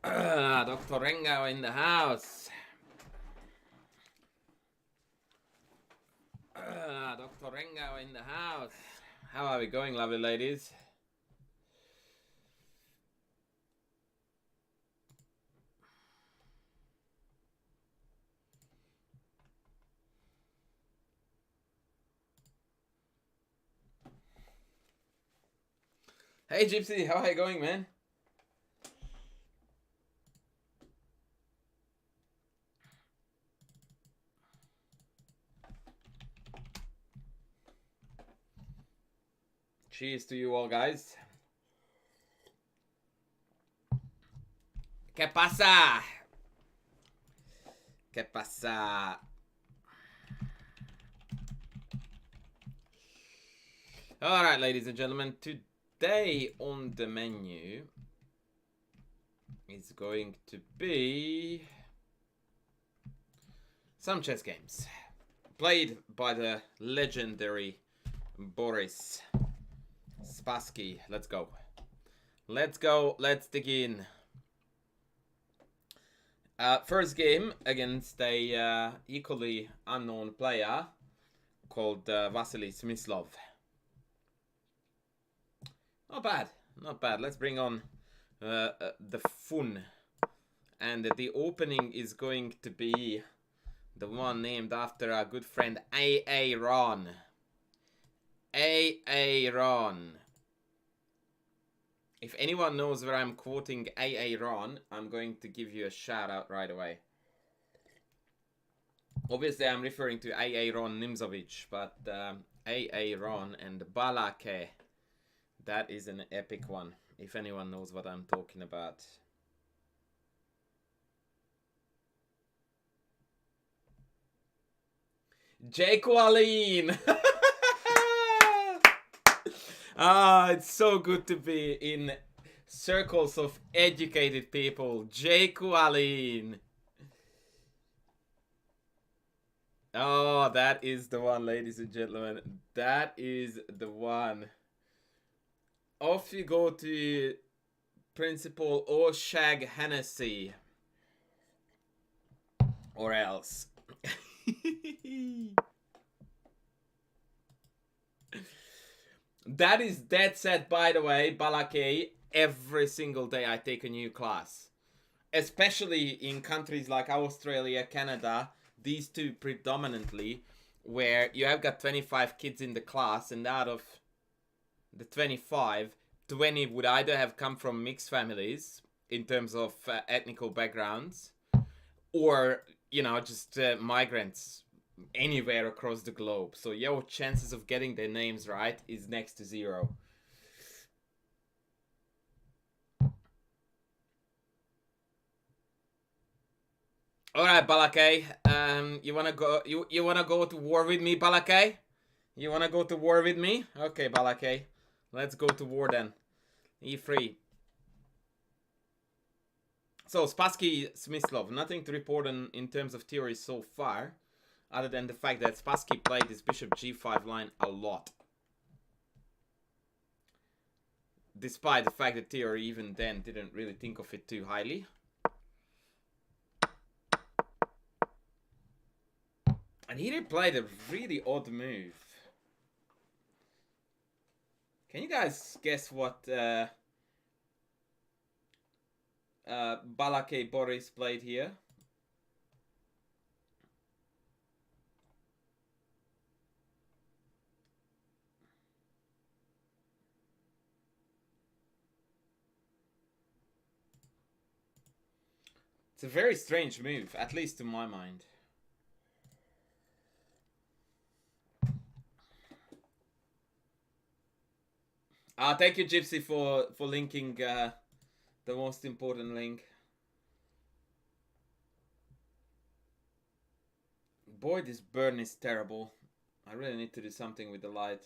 Dr. Rengau in the house. Dr. Rengau in the house. How are we going, lovely ladies? Hey, Gypsy, how are you going, man? Cheers to you all, guys. ¿Qué pasa? ¿Qué pasa? Alright, ladies and gentlemen, today on the menu is going to be some chess games played by the legendary Boris Spassky. Let's go. Let's go. Let's dig in. First game against a equally unknown player called Vasily Smyslov. Not bad. Not bad. Let's bring on the fun. And the opening is going to be the one named after our good friend A.A. Ron. A.A. Ron. If anyone knows where I'm quoting A.A. Ron, I'm going to give you a shout out right away. Obviously, I'm referring to A.A. Ron Nimzovich, but A.A. Ron and Balake, that is an epic one, if anyone knows what I'm talking about. Jake Wallin! It's so good to be in circles of educated people. Jake Wallin. Oh, that is the one, ladies and gentlemen. That is the one. Off you go to Principal O'Shag Hennessy. Or else. That is dead set, by the way, Balake. Every single day I take a new class. Especially in countries like Australia, Canada, these two predominantly, where you have got 25 kids in the class, and out of the 25, 20 would either have come from mixed families in terms of ethnical backgrounds, or, you know, just migrants anywhere across the globe. So your chances of getting their names right is next to zero. All right, Balake. You wanna go? You wanna go to war with me, Balake? You wanna go to war with me? Okay, Balake. Let's go to war then. E3. So Spassky Smyslov. Nothing to report on in terms of theory so far, other than the fact that Spassky played his bishop g5 line a lot. Despite the fact that theory even then didn't really think of it too highly. And he did play a really odd move. Can you guys guess what Balake Boris played here? It's a very strange move, at least to my mind. Thank you, Gypsy, for linking the most important link. Boy, this burn is terrible. I really need to do something with the light.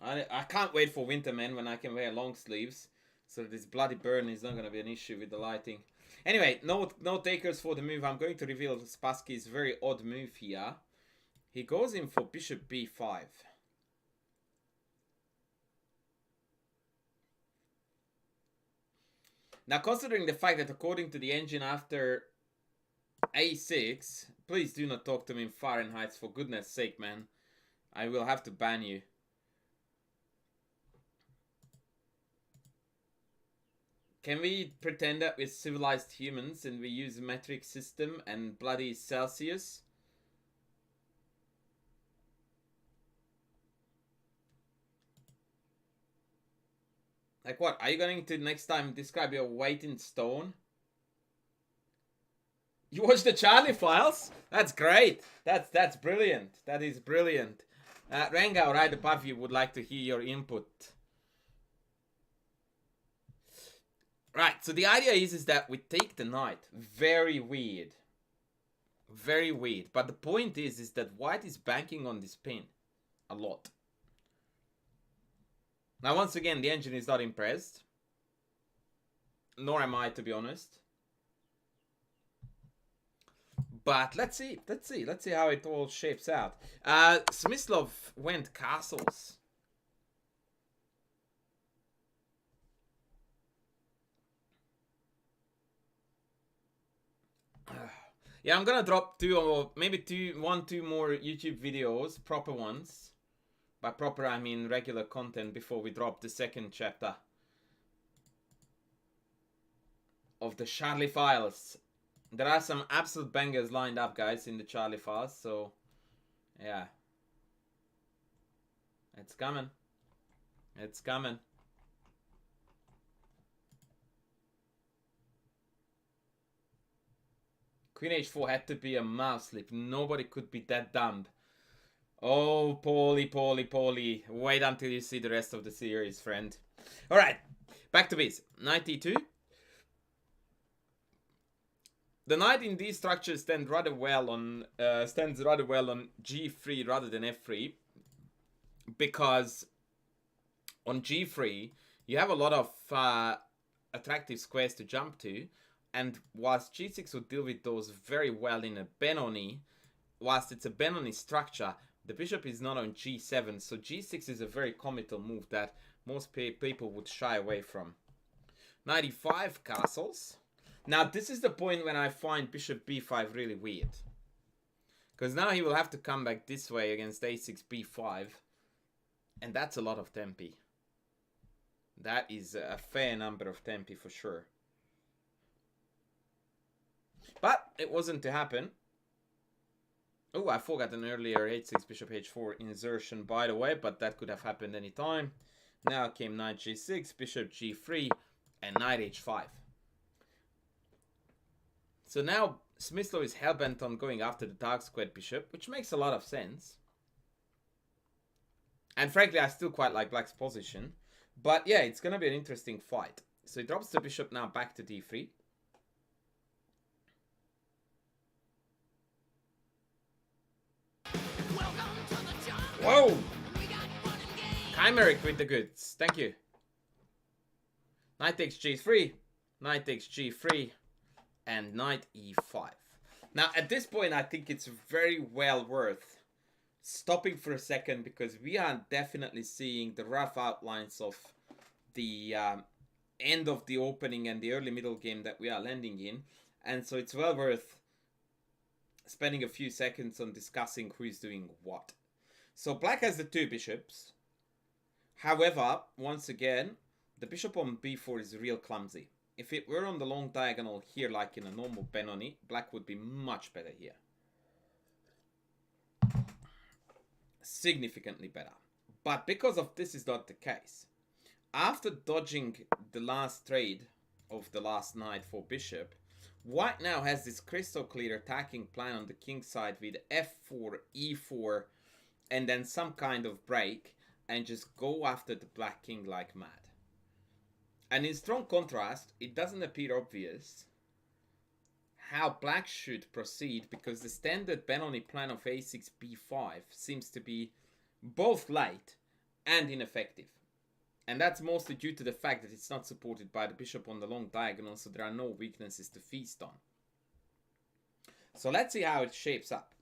I can't wait for winter, man, when I can wear long sleeves. So this bloody burn is not going to be an issue with the lighting. Anyway, no takers for the move. I'm going to reveal Spassky's very odd move here. He goes in for bishop b5. Now, considering the fact that according to the engine after A6, please do not talk to me in Fahrenheit, for goodness sake, man. I will have to ban you. Can we pretend that we're civilized humans and we use a metric system and bloody Celsius? Like what? Are you going to next time describe your weight in stone? You watched the Charlie Files? That's great. That's brilliant. That is brilliant. Rengao, right above you, would like to hear your input. Right, so the idea is that we take the knight. Very weird. Very weird. But the point is that white is banking on this pin. A lot. Now, once again, the engine is not impressed. Nor am I, to be honest. But let's see how it all shapes out. Smyslov went castles. Yeah, I'm gonna drop two or maybe two more YouTube videos, proper ones. By proper, I mean regular content before we drop the second chapter of the Charlie Files. There are some absolute bangers lined up, guys, in the Charlie Files, so yeah. It's coming. It's coming. Queen h4 had to be a mouse slip. Nobody could be that dumb. Oh, Paulie. Wait until you see the rest of the series, friend. Alright, back to this. Knight e2. The knight in these structures stands rather well on g3 rather than f3, because on g3 you have a lot of attractive squares to jump to, and whilst g6 would deal with those very well in a Benoni, whilst it's a Benoni structure, the bishop is not on g7, so g6 is a very committal move that most people would shy away from. Knight e5 castles. Now, this is the point when I find bishop b5 really weird. Because now he will have to come back this way against a6, b5. And that's a lot of tempi. That is a fair number of tempi for sure. But it wasn't to happen. Oh, I forgot an earlier h6, bishop h4 insertion, by the way. But that could have happened any time. Now came knight g6, bishop g3, and knight h5. So now Smyslov is hellbent on going after the dark squared bishop, which makes a lot of sense. And frankly, I still quite like black's position. But yeah, it's going to be an interesting fight. So he drops the bishop now back to d3. Whoa! Chimeric with the goods. Thank you. Knight takes g3. Knight takes g3. And knight e5. Now, at this point, I think it's very well worth stopping for a second, because we are definitely seeing the rough outlines of the end of the opening and the early middle game that we are landing in. And so it's well worth spending a few seconds on discussing who is doing what. So black has the two bishops. However, once again, the bishop on b4 is real clumsy. If it were on the long diagonal here, like in a normal Benoni, black would be much better here. Significantly better. But because of this is not the case, after dodging the last trade of the last knight for bishop, white now has this crystal clear attacking plan on the king side with f4, e4, and then some kind of break, and just go after the black king like mad. And in strong contrast, it doesn't appear obvious how black should proceed, because the standard Benoni plan of a6, b5 seems to be both late and ineffective. And that's mostly due to the fact that it's not supported by the bishop on the long diagonal, so there are no weaknesses to feast on. So let's see how it shapes up.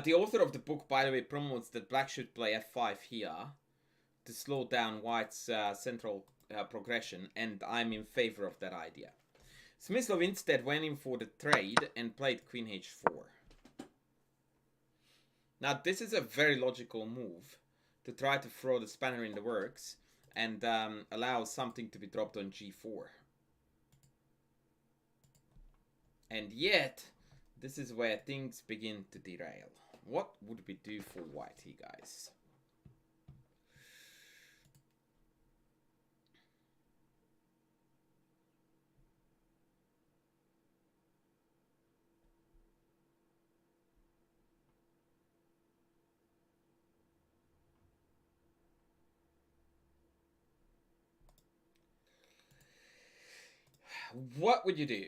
The author of the book, by the way, promotes that black should play f5 here to slow down White's central progression, and I'm in favor of that idea. Smyslov instead went in for the trade and played queen h4. Now this is a very logical move to try to throw the spanner in the works and allow something to be dropped on g4. And yet, this is where things begin to derail. What would we do for White here, guys? What would you do?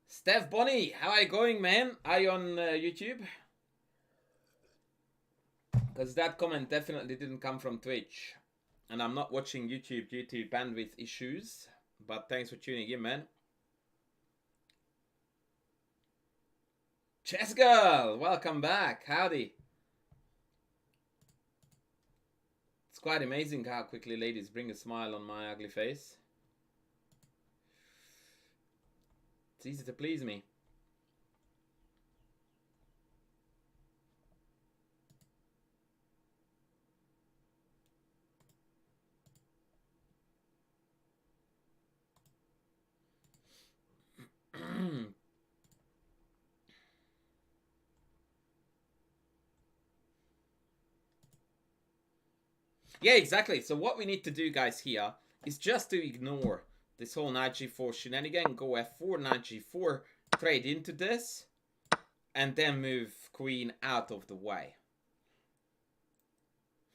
Steph Bonnie, how are you going, man? Are you on YouTube? Because that comment definitely didn't come from Twitch. And I'm not watching YouTube due to bandwidth issues. But thanks for tuning in, man. Chess Girl, welcome back. Howdy. It's quite amazing how quickly ladies bring a smile on my ugly face. It's easy to please me. Yeah, exactly. So what we need to do, guys, here is just to ignore this whole knight g4 shenanigan, go f4, knight g4, trade into this, and then move queen out of the way.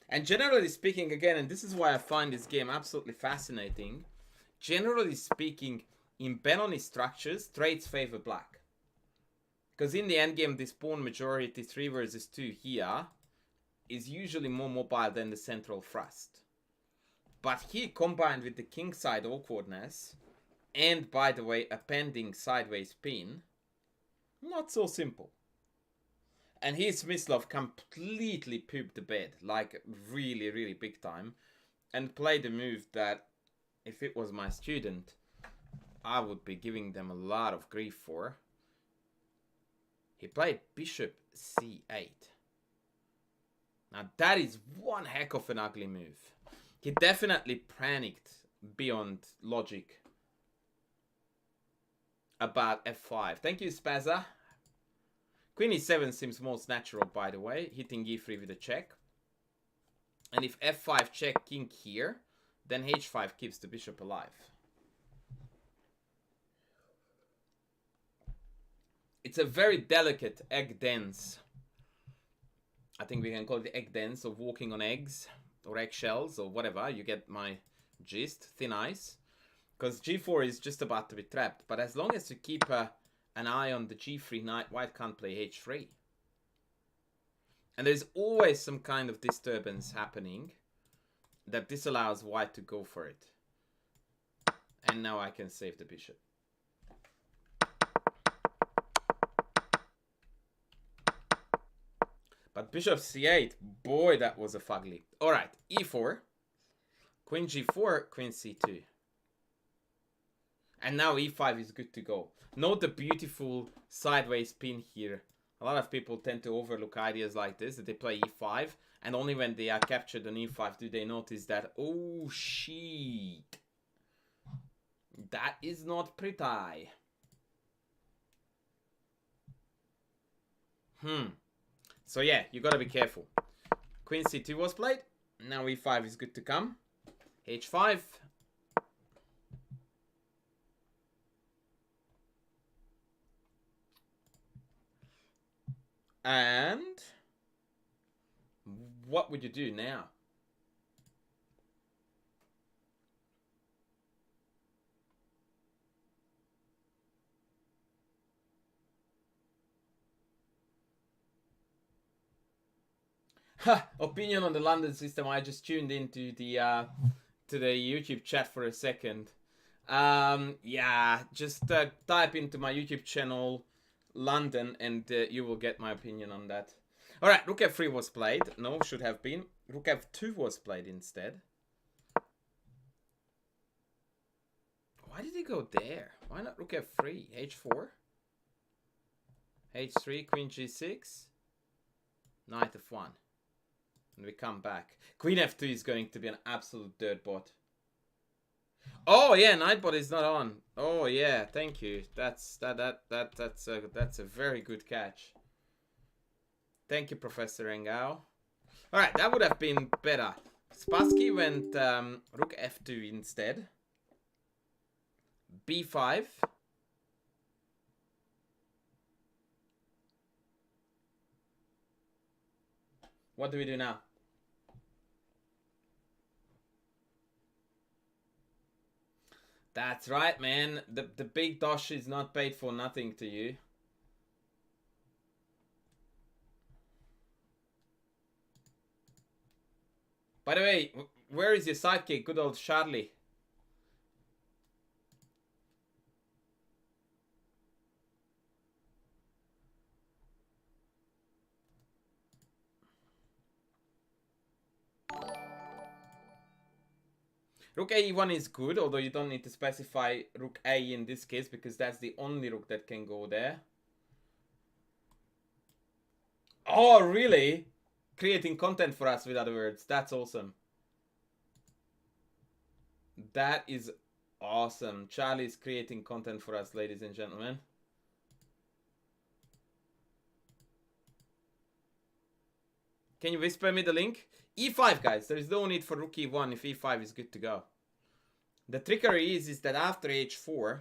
And generally speaking, again, and this is why I find this game absolutely fascinating, generally speaking, in Benoni structures, trades favor black. Because in the endgame, this pawn majority 3 versus 2 here is usually more mobile than the central thrust. But here, combined with the kingside awkwardness, and by the way, a pending sideways pin, not so simple. And here Smyslov completely pooped the bed, like really, really big time, and played a move that, if it was my student, I would be giving them a lot of grief for. He played bishop c8. Now that is one heck of an ugly move. He definitely panicked beyond logic about f5. Thank you, Spazza. Queen e7 seems most natural, by the way, hitting e3 with a check. And if f5 check king here, then h5 keeps the bishop alive. It's a very delicate egg dance. I think we can call it the egg dance of walking on eggs or eggshells or whatever. You get my gist, thin ice. Because g4 is just about to be trapped. But as long as you keep an eye on the g3 knight, white can't play h3. And there's always some kind of disturbance happening that disallows white to go for it. And now I can save the bishop. But bishop c8, boy, that was a fugly. Alright, e4, queen g4, queen c2. And now e5 is good to go. Note the beautiful sideways pin here. A lot of people tend to overlook ideas like this, that they play e5, and only when they are captured on e5 do they notice that, oh shit, that is not pretty. So yeah, you gotta be careful. Queen c2 was played. Now e5 is good to come. h5. And what would you do now? Opinion on the London system. I just tuned into the YouTube chat for a second. Yeah, just type into my YouTube channel London, and you will get my opinion on that. All right, rook f3 was played. No, should have been. Rook f2 was played instead. Why did he go there? Why not rook f3? h4? h3, queen g6, knight f1. And we come back. Queen f2 is going to be an absolute dirtbot. Oh yeah, Nightbot is not on. Oh yeah, thank you. That's a very good catch. Thank you, Professor Engao. All right, that would have been better. Spassky went rook f2 instead. b5. What do we do now? That's right, man. The big dosh is not paid for nothing to you. By the way, where is your sidekick, good old Charlie? Rook a1 is good, although you don't need to specify rook a in this case, because that's the only rook that can go there. Oh, really? Creating content for us, with other words. That's awesome. That is awesome. Charlie is creating content for us, ladies and gentlemen. Can you whisper me the link? e5, guys. There is no need for rook e1 if e5 is good to go. The trickery is that after h4,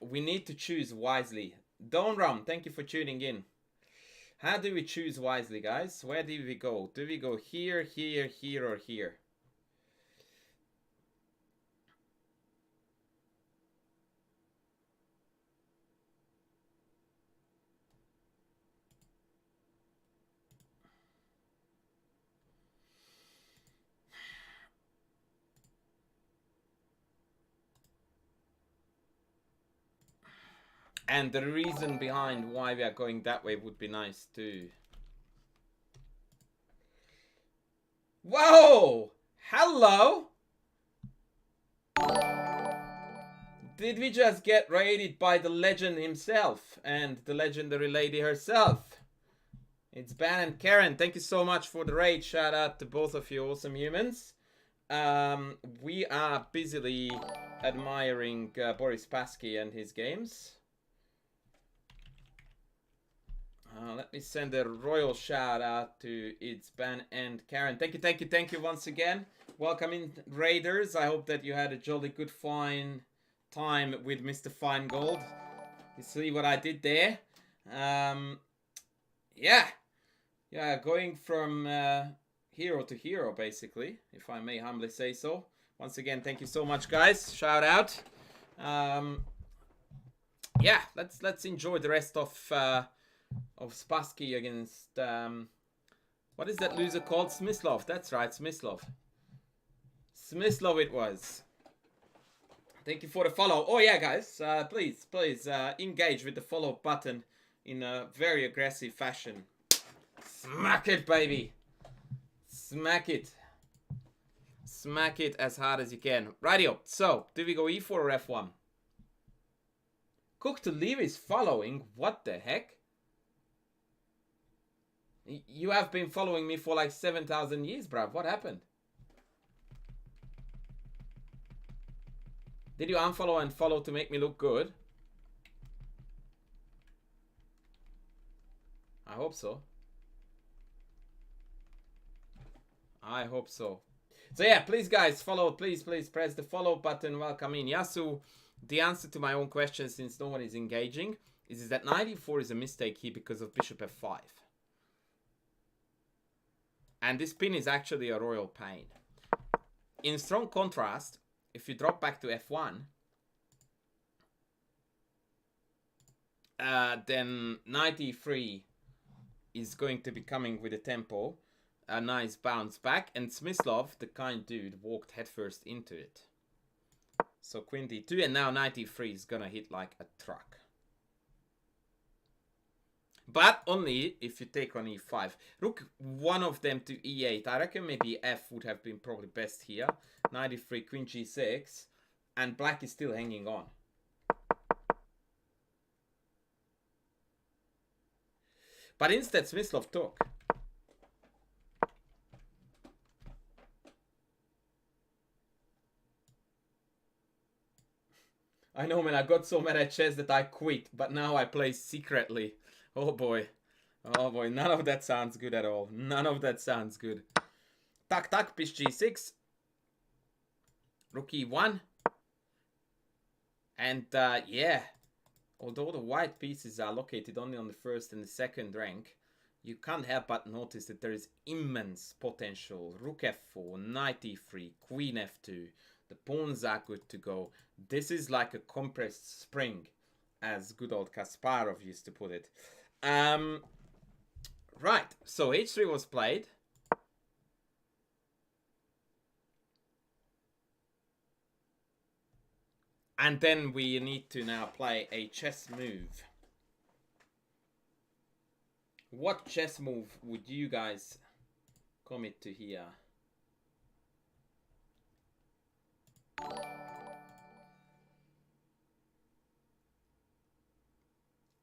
we need to choose wisely. Don't run. Thank you for tuning in. How do we choose wisely, guys? Where do we go? Do we go here, here, here, or here? And the reason behind why we are going that way would be nice too. Whoa! Hello! Did we just get raided by the legend himself and the legendary lady herself? It's Ban and Karen. Thank you so much for the raid. Shout out to both of you awesome humans. We are busily admiring Boris Spassky and his games. Let me send a royal shout out to It's Ban and Karen. Thank you once again. Welcome in, Raiders. I hope that you had a jolly good fine time with Mr. Feingold. You see what I did there? Yeah, going from hero to hero, basically, if I may humbly say so. Once again, thank you so much, guys. Shout out. Yeah, let's enjoy the rest of Spassky against what is that loser called? Smyslov. That's right, Smyslov. Smyslov it was. Thank you for the follow. Oh yeah, guys, please engage with the follow button in a very aggressive fashion. Smack it, baby. Smack it. Smack it as hard as you can. Rightio. So, do we go e4 or f1? Cook to leave is following. What the heck? You have been following me for like 7,000 years, bruv. What happened? Did you unfollow and follow to make me look good? I hope so. I hope so. So yeah, please guys, follow. Please press the follow button. Welcome in. Yasu, the answer to my own question, since no one is engaging, is that knight e4 is a mistake here because of bishop f5. And this pin is actually a royal pain. In strong contrast, if you drop back to f1, then knight e3 is going to be coming with a tempo. A nice bounce back. And Smyslov, the kind dude, walked headfirst into it. So queen d2, and now knight e3 is gonna hit like a truck. But only if you take on e5. Rook one of them to e8. I reckon maybe f would have been probably best here. Knight e3, queen g6. And black is still hanging on. But instead Smyslov took. I know, man, I got so mad at chess that I quit. But now I play secretly. Oh boy. Oh boy, none of that sounds good at all. None of that sounds good. Tak tak, piece g6. Rook e1. And yeah, although the white pieces are located only on the first and the second rank, you can't help but notice that there is immense potential. Rook f4, knight e3, queen f2. The pawns are good to go. This is like a compressed spring, as good old Kasparov used to put it. Right, so h3 was played. And then we need to now play a chess move. What chess move would you guys commit to here?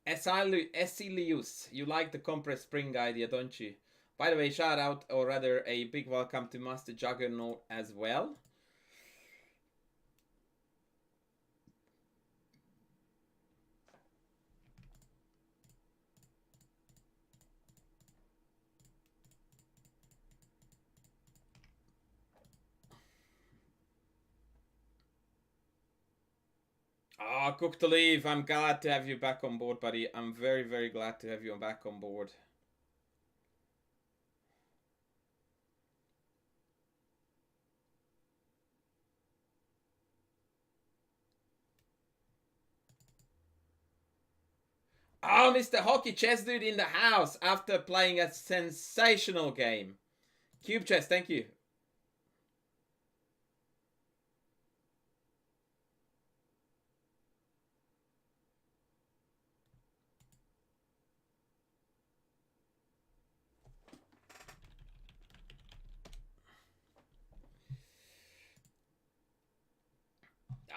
Esilius, you like the compressed spring idea, don't you? By the way, shout out, or rather a big welcome to Master Juggernaut as well. Ah, Cook to leave. I'm glad to have you back on board, buddy. I'm very, very glad to have you back on board. Oh, Mr. Hockey Chess Dude in the house after playing a sensational game. Cube Chess, thank you.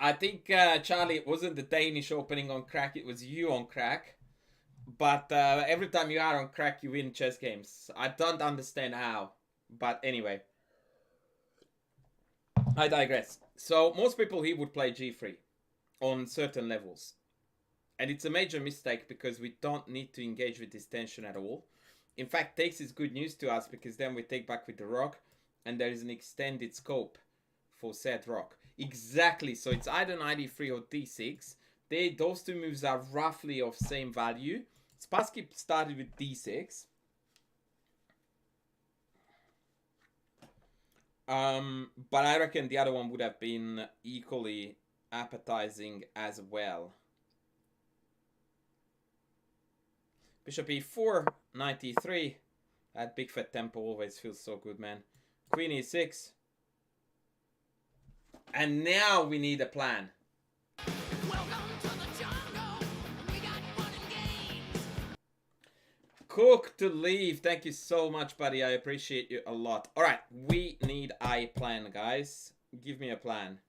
I think, Charlie, it wasn't the Danish opening on crack, it was you on crack. But every time you are on crack, you win chess games. I don't understand how. But anyway. I digress. So, most people here would play g3 on certain levels. And it's a major mistake because we don't need to engage with this tension at all. In fact, takes is good news to us because then we take back with the rock and there is an extended scope for said rock. Exactly, so it's either knight e3 or d6. Those two moves are roughly of same value. Spassky started with d6. But I reckon the other one would have been equally appetizing as well. Bishop e4, knight e3. That big fat tempo always feels so good, man. Queen e6. And now we need a plan. Welcome to the jungle. We got fun and games. Cook to leave. Thank you so much, buddy. I appreciate you a lot. All right, we need a plan, guys. Give me a plan.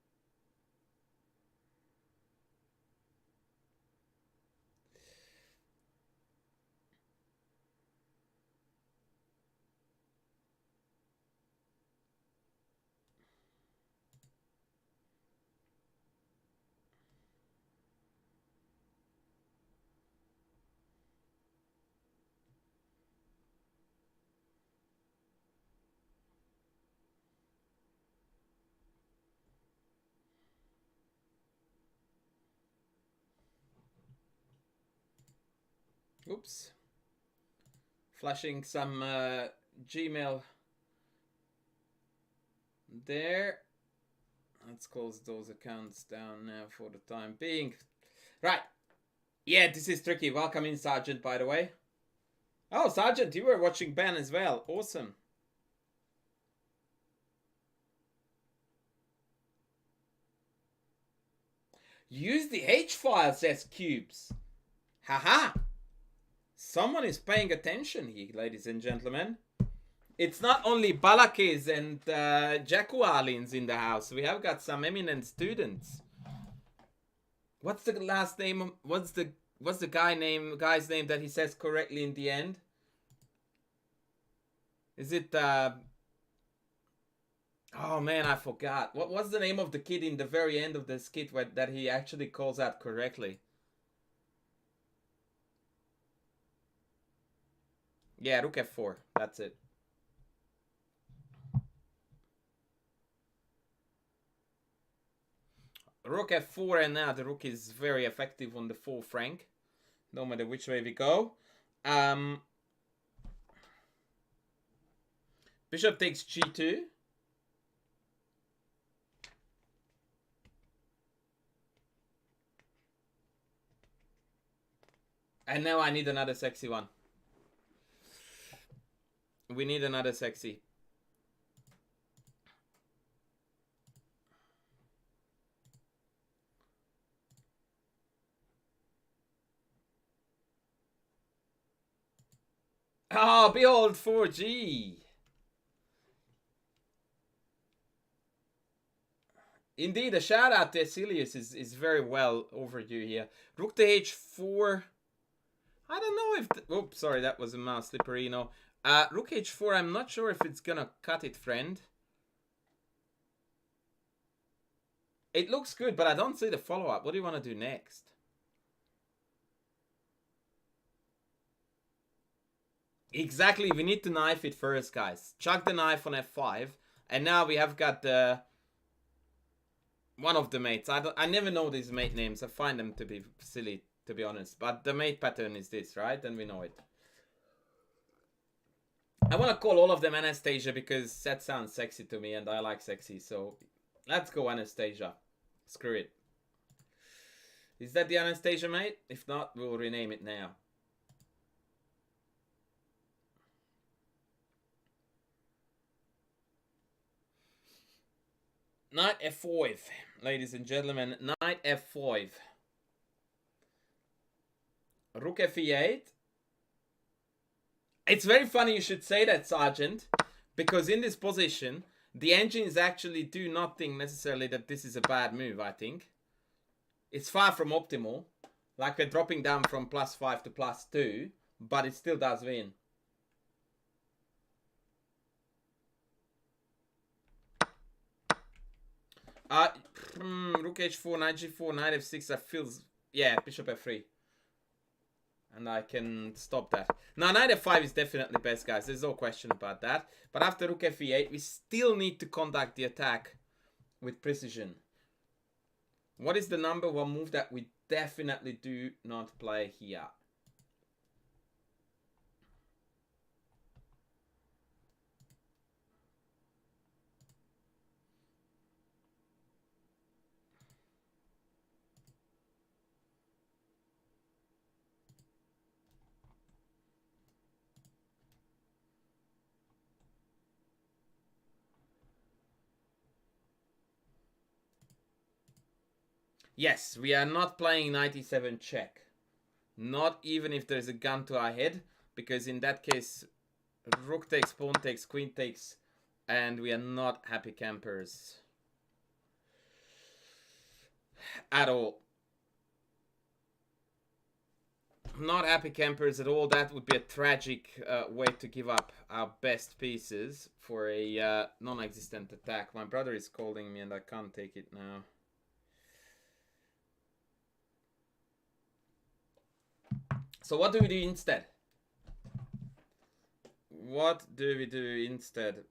Oops. Flashing some Gmail there. Let's close those accounts down now for the time being. Right. Yeah, this is tricky. Welcome in, Sergeant, by the way. Oh, Sergeant, you were watching Ben as well. Awesome. Use the H file, says Cubes. Haha. Someone is paying attention here, ladies and gentlemen. It's not only Balakis and Jakualins in the house. We have got some eminent students. What's the last name? What's the guy's name that he says correctly in the end? Is it oh man, I forgot. What's the name of the kid in the very end of the skit that he actually calls out correctly? Yeah, rook f4. That's it. Rook f4, and now the rook is very effective on the 4th rank, no matter which way we go. Bishop takes g2. And now I need another sexy one. We need another sexy. Oh, behold 4G. Indeed, a shout out to Asilius is very well overdue here. Rook to h4. I don't know if... Oops, sorry, that was a mouse slipperino. Rook h4, I'm not sure if it's gonna cut it, friend. It looks good, but I don't see the follow-up. What do you want to do next? Exactly, we need to knife it first, guys. Chuck the knife on f5. And now we have got the... one of the mates. I never know these mate names. I find them to be silly, to be honest. But the mate pattern is this, right? And we know it. I want to call all of them Anastasia because that sounds sexy to me and I like sexy. So let's go Anastasia. Screw it. Is that the Anastasia, mate? If not, we'll rename it now. Knight f5, ladies and gentlemen. Knight f5. Rook f8. It's very funny you should say that, Sergeant, because in this position, the engines actually do not think necessarily that this is a bad move, I think. It's far from optimal. Like we're dropping down from +5 to +2, but it still does win. Rook h4, knight g4, knight f6, that feels... Yeah, bishop f3. And I can stop that. Now, knight f5 is definitely best, guys. There's no question about that. But after rook f8, we still need to conduct the attack with precision. What is the number one move that we definitely do not play here? Yes, we are not playing 97 check. Not even if there's a gun to our head. Because in that case, rook takes, pawn takes, queen takes. And we are not happy campers. At all. Not happy campers at all. That would be a tragic way to give up our best pieces for a non-existent attack. My brother is calling me and I can't take it now. So what do we do instead? What do we do instead?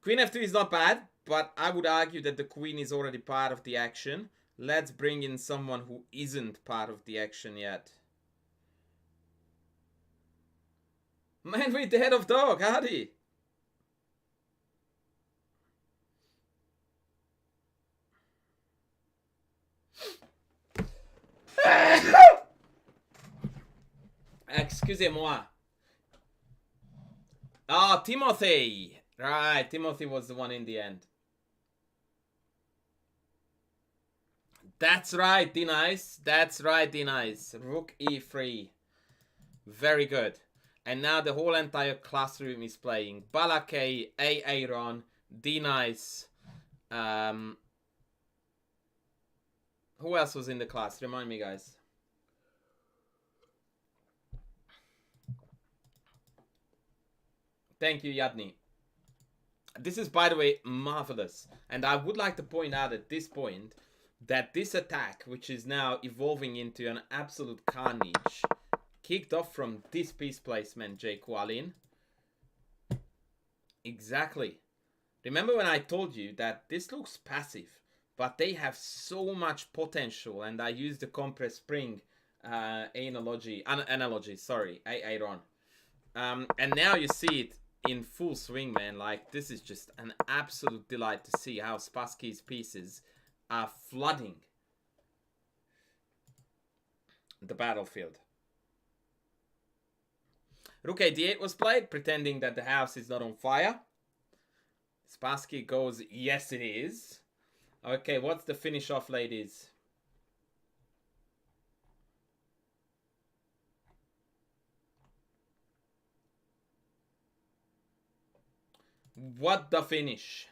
Queen f2 is not bad, but I would argue that the queen is already part of the action. Let's bring in someone who isn't part of the action yet. Man with the head of dog, howdy! Excusez-moi. Ah, Timothy! Right, Timothy was the one in the end. That's right, D-nice. That's right, D-nice. Rook e3. Very good. And now the whole entire classroom is playing. Balake, A Aaron, D-nice. Who else was in the class? Remind me, guys. Thank you, Yadni. This is, by the way, marvelous. And I would like to point out at this point that this attack, which is now evolving into an absolute carnage, kicked off from this piece placement, Jake Wallin. Exactly. Remember when I told you that this looks passive, but they have so much potential, and I used the compressed spring analogy, Aaron. And now you see it in full swing, man. Like, this is just an absolute delight to see how Spassky's pieces are flooding the battlefield. Rook a8 was played, pretending that the house is not on fire. Spassky goes, yes it is. Okay, what's the finish off, ladies? What the finish?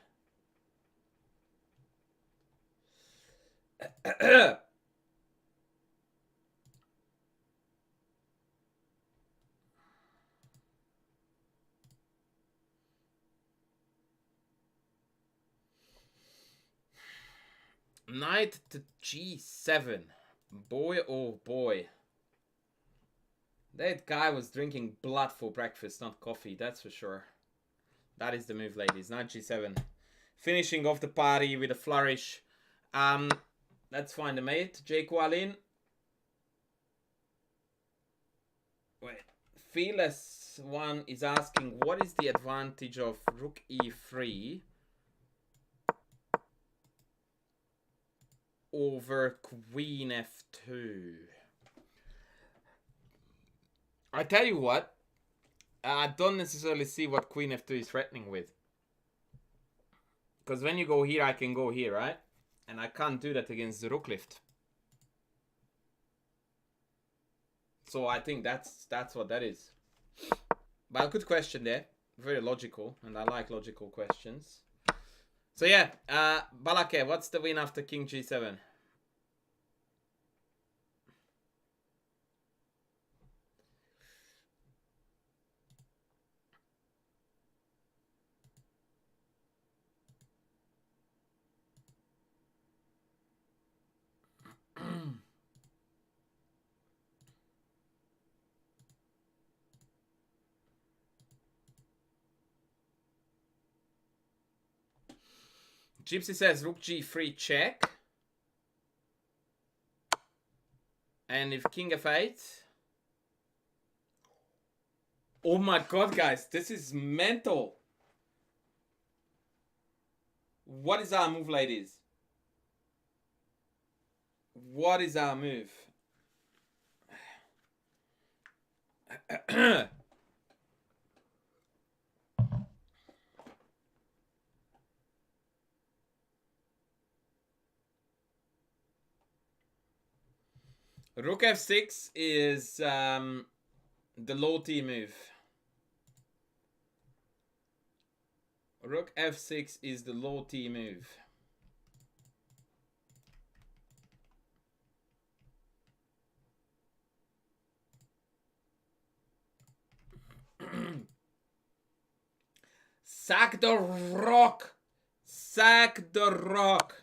Knight to g7. Boy, oh boy. That guy was drinking blood for breakfast, not coffee, that's for sure. That is the move, ladies. Knight g7. Finishing off the party with a flourish. Let's find a mate. Jake Wallin. Wait. Fearless one is asking, what is the advantage of rook e3 over queen f2? I tell you what, I don't necessarily see what queen f2 is threatening with. Because when you go here, I can go here, right? And I can't do that against the rook lift. So I think that's what that is. But good question there. Very logical, and I like logical questions. So yeah, Balake, what's the win after king g7? Gypsy says rook g3 check. And if king f8. Oh my god, guys, this is mental. What is our move, ladies? What is our move? Rook f6 is the low T move. Rook f6 is the low T move. Sack the rock! Sack the rock!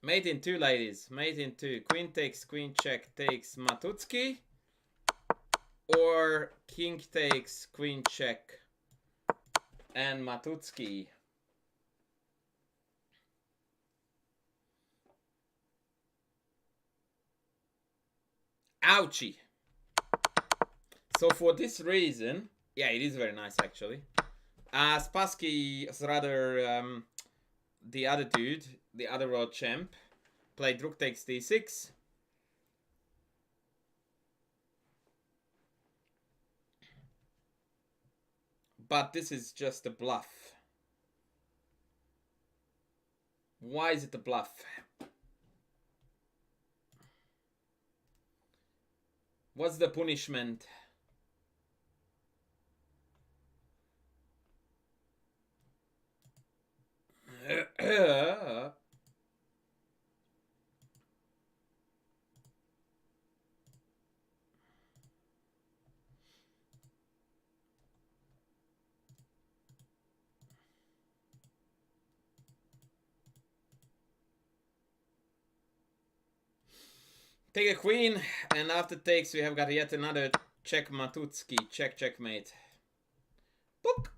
Mate in two, ladies. Mate in two. Queen takes, queen check takes Matutsky. Or king takes, queen check and Matutsky. Ouchie. So for this reason, yeah, it is very nice actually. Spassky, rather the other dude, the other world champ, played rook takes d6. But this is just a bluff. Why is it a bluff? What's the punishment? Take a queen, and after takes we have got yet another check Matutski, checkmate. Book.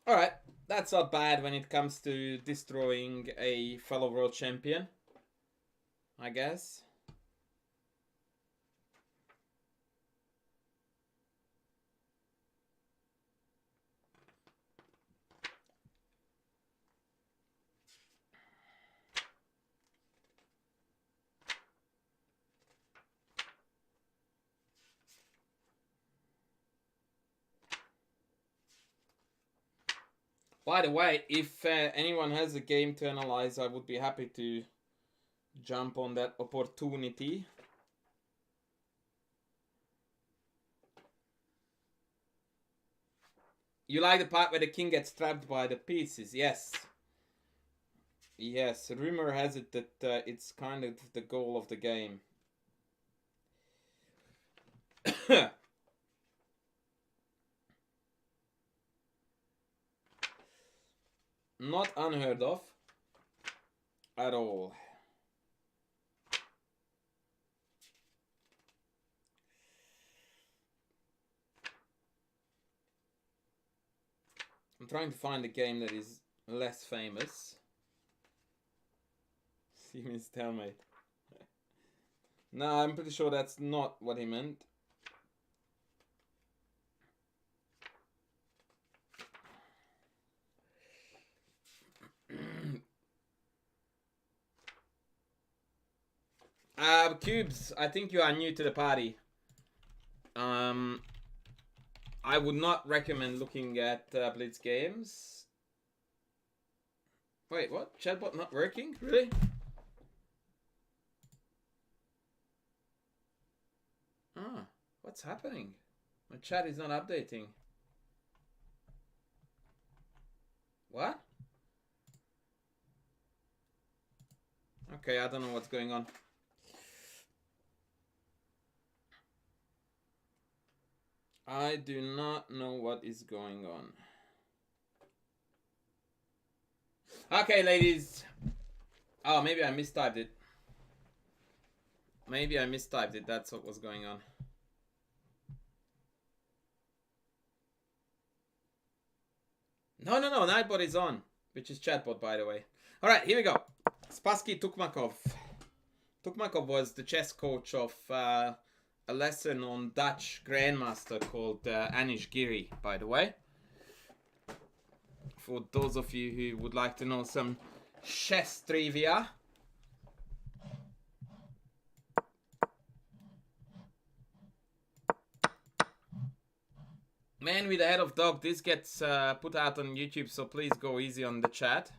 Alright, that's not bad when it comes to destroying a fellow world champion, I guess. By the way, if anyone has a game to analyze, I would be happy to jump on that opportunity. You like the part where the king gets trapped by the pieces? Yes. Yes, rumor has it that it's kind of the goal of the game. Not unheard of at all. I'm trying to find a game that is less famous. Siemens stalemate. No, I'm pretty sure that's not what he meant. Cubes, I think you are new to the party. I would not recommend looking at Blitz games. Wait, what? Chatbot not working? Really? Ah, what's happening? My chat is not updating. What? Okay, I don't know what's going on. I do not know what is going on. Okay, ladies. Oh, maybe I mistyped it. Maybe I mistyped it. That's what was going on. No. Nightbot is on. Which is chatbot, by the way. Alright, here we go. Spassky Tukmakov. Tukmakov was the chess coach of a lesser-known Dutch grandmaster called Anish Giri, by the way. For those of you who would like to know some chess trivia. Man with the head of dog, this gets put out on YouTube, so please go easy on the chat.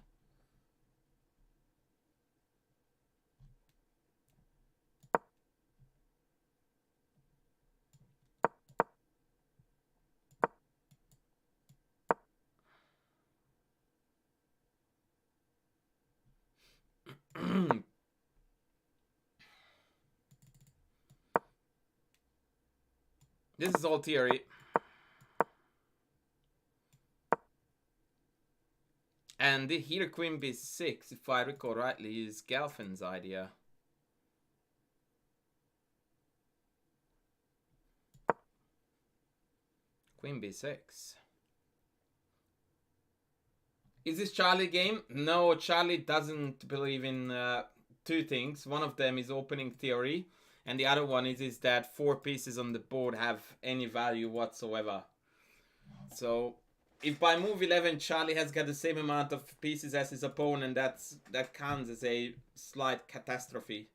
This is all theory. And here queen b6, if I recall rightly, is Gelfand's idea. Queen b6. Is this Charlie game? No, Charlie doesn't believe in two things. One of them is opening theory, and the other one is that 4 pieces on the board have any value whatsoever. So if by move 11 Charlie has got the same amount of pieces as his opponent, that counts as a slight catastrophe.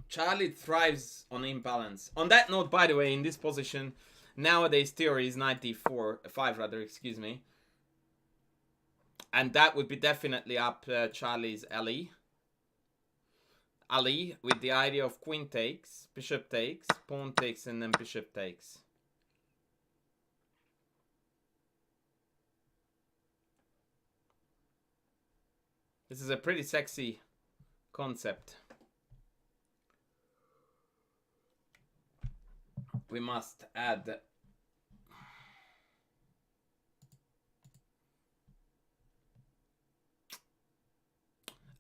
Charlie thrives on imbalance. On that note, by the way, in this position, nowadays theory is knight d4, 5 rather, excuse me. And that would be definitely up Charlie's alley. With the idea of queen takes, bishop takes, pawn takes, and then bishop takes. This is a pretty sexy concept. We must add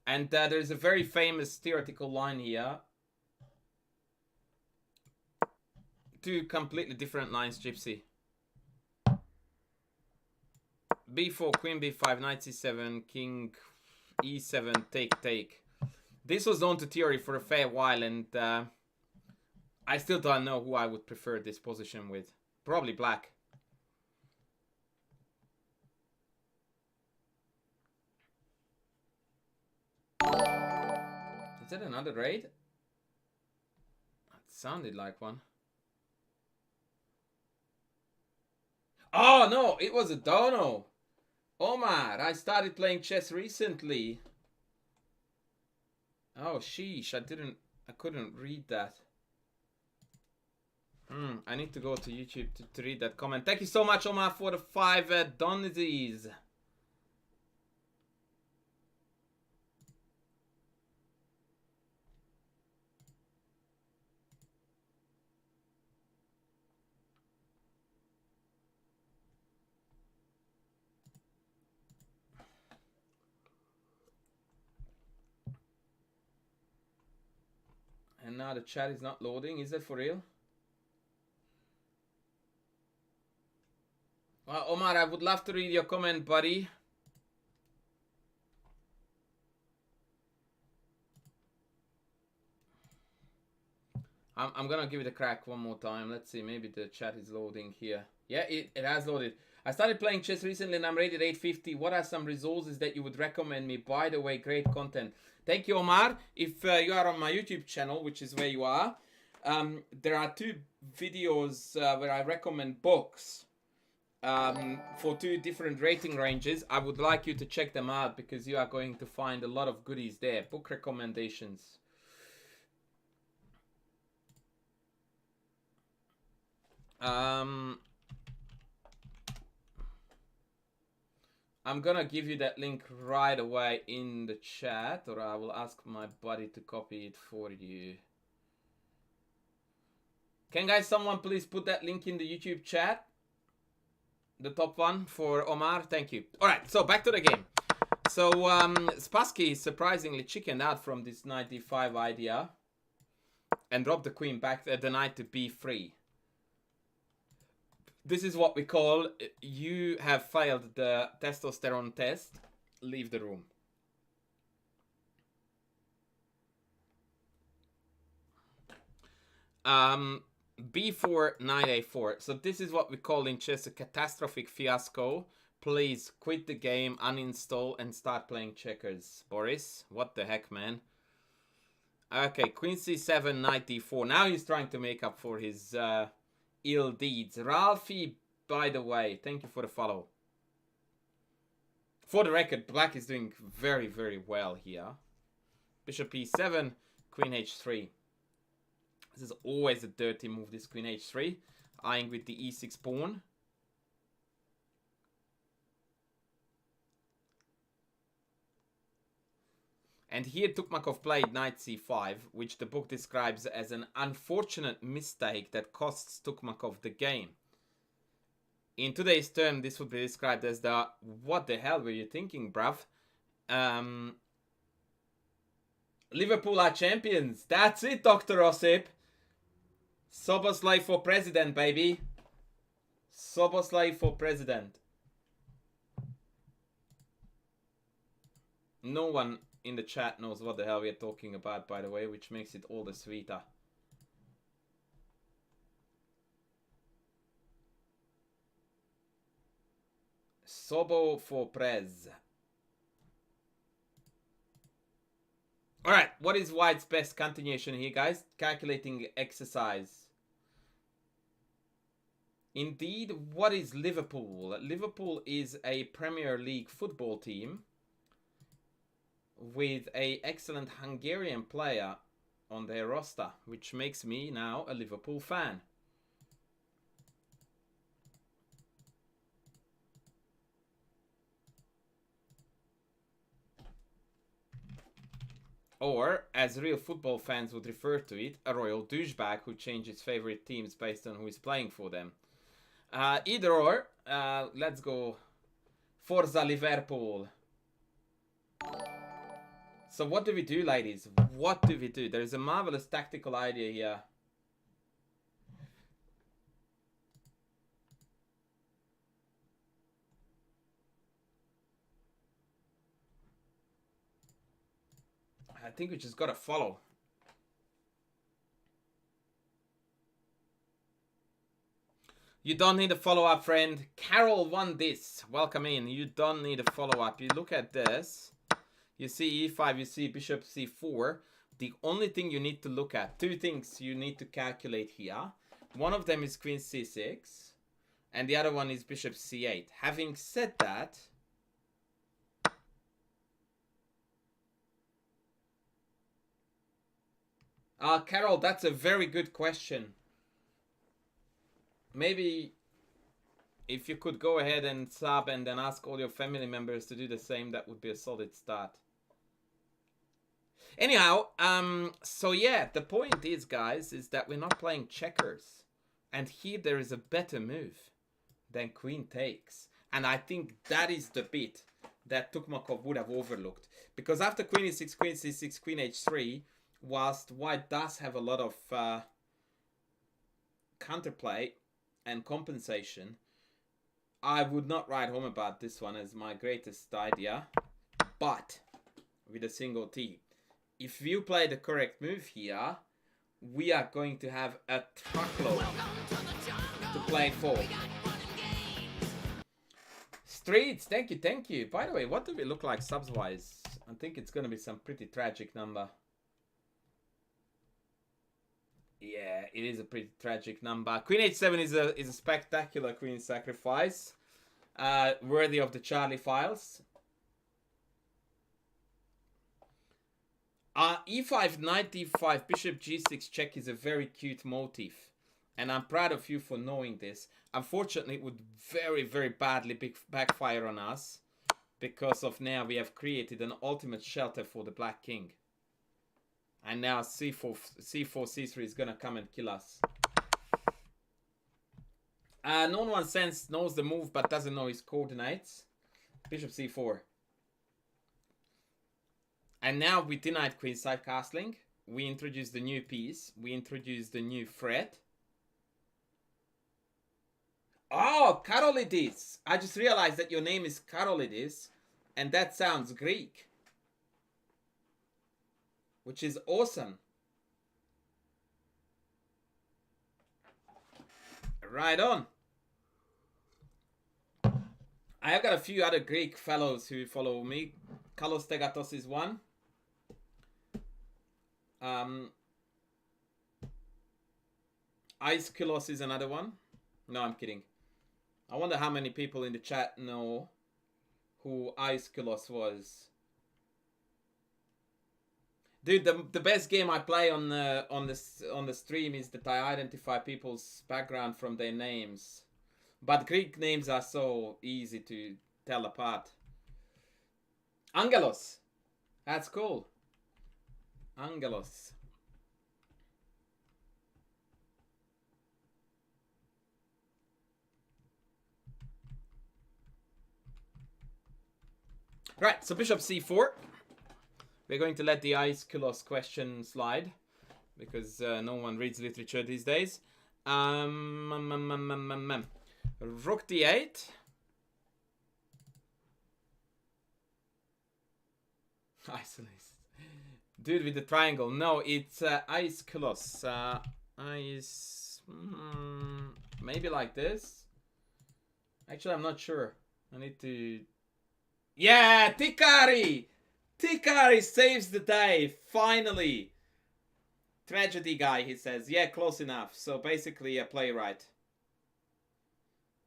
and there's a very famous theoretical line here. Two completely different lines, Gypsy. b4, queen b5, knight c7, king e7, take. This was known to theory for a fair while, and I still don't know who I would prefer this position with. Probably black. Is that another raid? That sounded like one. Oh no, it was a dono. Omar, I started playing chess recently. Oh sheesh, I couldn't read that. I need to go to YouTube to read that comment. Thank you so much, Omar, for the 5 donations. And now the chat is not loading. Is that for real? Well, Omar, I would love to read your comment, buddy. I'm gonna give it a crack one more time. Let's see, maybe the chat is loading here. Yeah, it has loaded. I started playing chess recently and I'm rated 850. What are some resources that you would recommend me? By the way, great content. Thank you, Omar. If you are on my YouTube channel, which is where you are, there are 2 videos where I recommend books for 2 different rating ranges. I would like you to check them out because you are going to find a lot of goodies there. Book recommendations. I'm gonna give you that link right away in the chat, or I will ask my buddy to copy it for you. Can guys, someone please put that link in the YouTube chat? The top one for Omar, thank you. All right, so back to the game. So Spassky surprisingly chickened out from this knight d5 idea and dropped the queen back, the knight to b3. This is what we call, you have failed the testosterone test, leave the room. b4, knight a4. So this is what we call in chess a catastrophic fiasco. Please quit the game, uninstall, and start playing checkers. Boris, what the heck, man? Okay, queen c7, knight d4. Now he's trying to make up for his ill deeds. Ralphie, by the way, thank you for the follow. For the record, black is doing very, very well here. Bishop e7, queen h3. This is always a dirty move, this queen h3. Eyeing with the e6 pawn. And here Tukmakov played knight c5, which the book describes as an unfortunate mistake that costs Tukmakov the game. In today's term, this would be described as the, what the hell were you thinking, bruv? Liverpool are champions. That's it, Dr. Osip. Soboslai for president, baby. Soboslai for president. No one in the chat knows what the hell we are talking about, by the way, which makes it all the sweeter. Sobo for prez. Alright, what is White's best continuation here, guys? Calculating exercise. Indeed, what is Liverpool? Liverpool is a Premier League football team with an excellent Hungarian player on their roster, which makes me now a Liverpool fan. Or, as real football fans would refer to it, a royal douchebag who changes favorite teams based on who is playing for them. Either or, let's go Forza Liverpool. So what do we do, ladies? What do we do? There is a marvelous tactical idea here. I think we just gotta follow. You don't need a follow-up, friend. Carol won this. Welcome in. You don't need a follow-up. You look at this. You see e5, you see bishop c4. The only thing you need to look at, two things you need to calculate here. One of them is queen c6. And the other one is bishop c8. Having said that, Carol, that's a very good question. Maybe if you could go ahead and sub and then ask all your family members to do the same, that would be a solid start. Anyhow, so yeah, the point is, guys, is that we're not playing checkers. And here there is a better move than queen takes. And I think that is the bit that Tukmakov would have overlooked. Because after queen e6, queen c6, queen h3, whilst white does have a lot of counterplay and compensation, I would not write home about this one as my greatest idea, but with a single T. If you play the correct move here, we are going to have a truckload to play for. Streets, thank you, thank you. By the way, what do we look like subs-wise? I think it's going to be some pretty tragic number. Yeah, it is a pretty tragic number. Queen h7 is a spectacular queen sacrifice, worthy of the Charlie files. E5, knight d5, bishop g6 check is a very cute motif, and I'm proud of you for knowing this. Unfortunately, it would very, very badly backfire on us, because of now we have created an ultimate shelter for the black king. And now c4, c3 is gonna come and kill us. No one sense knows the move but doesn't know his coordinates. Bishop c4. And now we denied queenside castling. We introduced the new piece. We introduced the new threat. Oh, Karolidis. I just realized that your name is Karolidis. And that sounds Greek. Which is awesome. Right on. I have got a few other Greek fellows who follow me. Kalos Tegatos is one. Ice is another one. No, I'm kidding. I wonder how many people in the chat know who Ice was. Dude, the best game I play on the stream is that I identify people's background from their names. But Greek names are so easy to tell apart. Angelos. That's cool. Angelos. Right, so bishop c4. We're going to let the Ice question slide, because no one reads literature these days. Rook d8. Isolate. Dude with the triangle. No, it's Ice. Ice. Maybe like this. Actually, I'm not sure. I need to... Yeah, Tikari! Tikari saves the day, finally. Tragedy guy, he says. Yeah, close enough. So basically a playwright.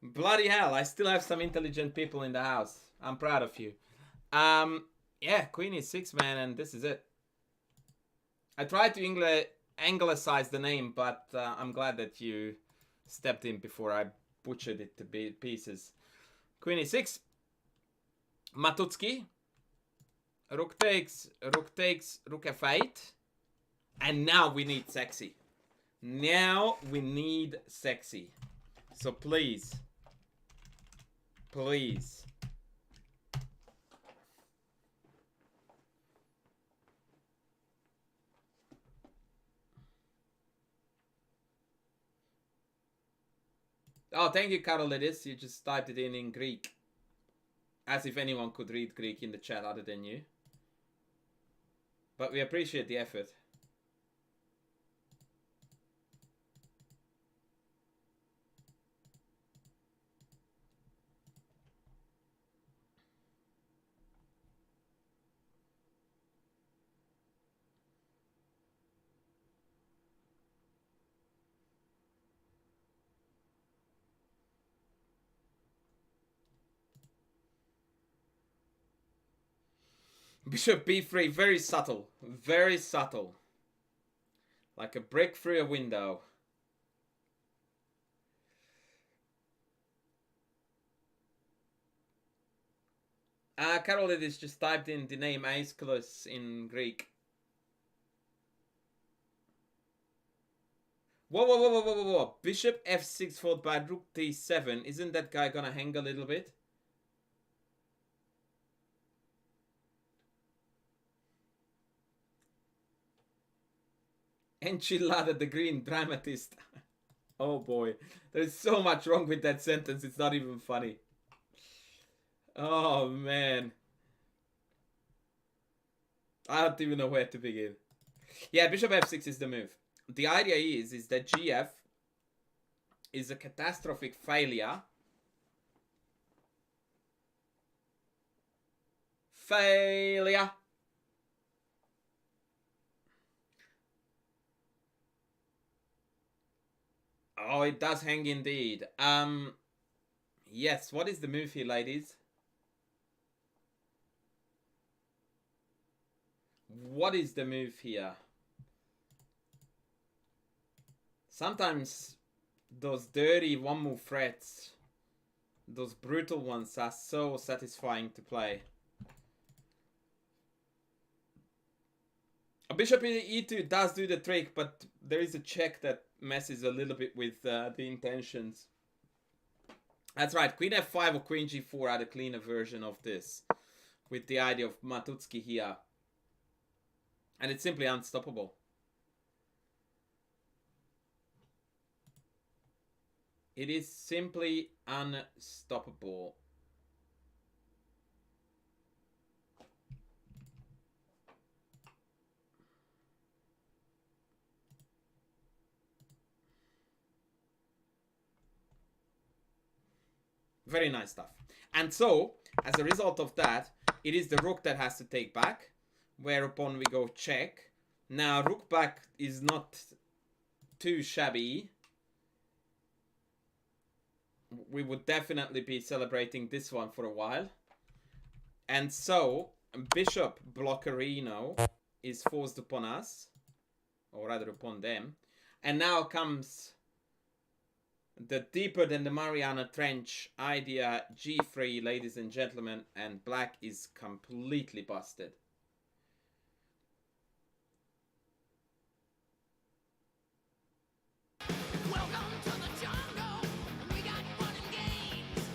Bloody hell, I still have some intelligent people in the house. I'm proud of you. Yeah, queen e6, man, and this is it. I tried to anglicize the name, but I'm glad that you stepped in before I butchered it to pieces. Queen e6. Matutsky. Rook takes, rook f8. And now we need sexy. Now we need sexy. So please. Please. Oh, thank you, Karolidis. You just typed it in Greek. As if anyone could read Greek in the chat other than you. But we appreciate the effort. Bishop b3, very subtle. Very subtle. Like a brick through a window. Karolidis just typed in the name Aeschylus in Greek. Whoa. Bishop f6 followed by rook d7. Isn't that guy gonna hang a little bit? Enchilada the green dramatist. Oh boy. There's so much wrong with that sentence. It's not even funny. Oh man. I don't even know where to begin. Yeah, bishop f6 is the move. The idea is that gf is a catastrophic failure. Failure. Oh, it does hang indeed. Yes, what is the move here, ladies? What is the move here? Sometimes those dirty one-move threats, those brutal ones, are so satisfying to play. Bishop e2 does do the trick, but there is a check that messes a little bit with the intentions. That's right, queen f5 or queen g4 are the cleaner version of this, with the idea of Matutsky here. And it's simply unstoppable. It is simply unstoppable. Very nice stuff. And so, as a result of that, it is the rook that has to take back, whereupon we go check. Now, rook back is not too shabby. We would definitely be celebrating this one for a while. And so, bishop blockerino is forced upon us, or rather upon them. And now comes the deeper than the Mariana Trench idea, g3, ladies and gentlemen, and black is completely busted. Welcome to the jungle. We got fun and games.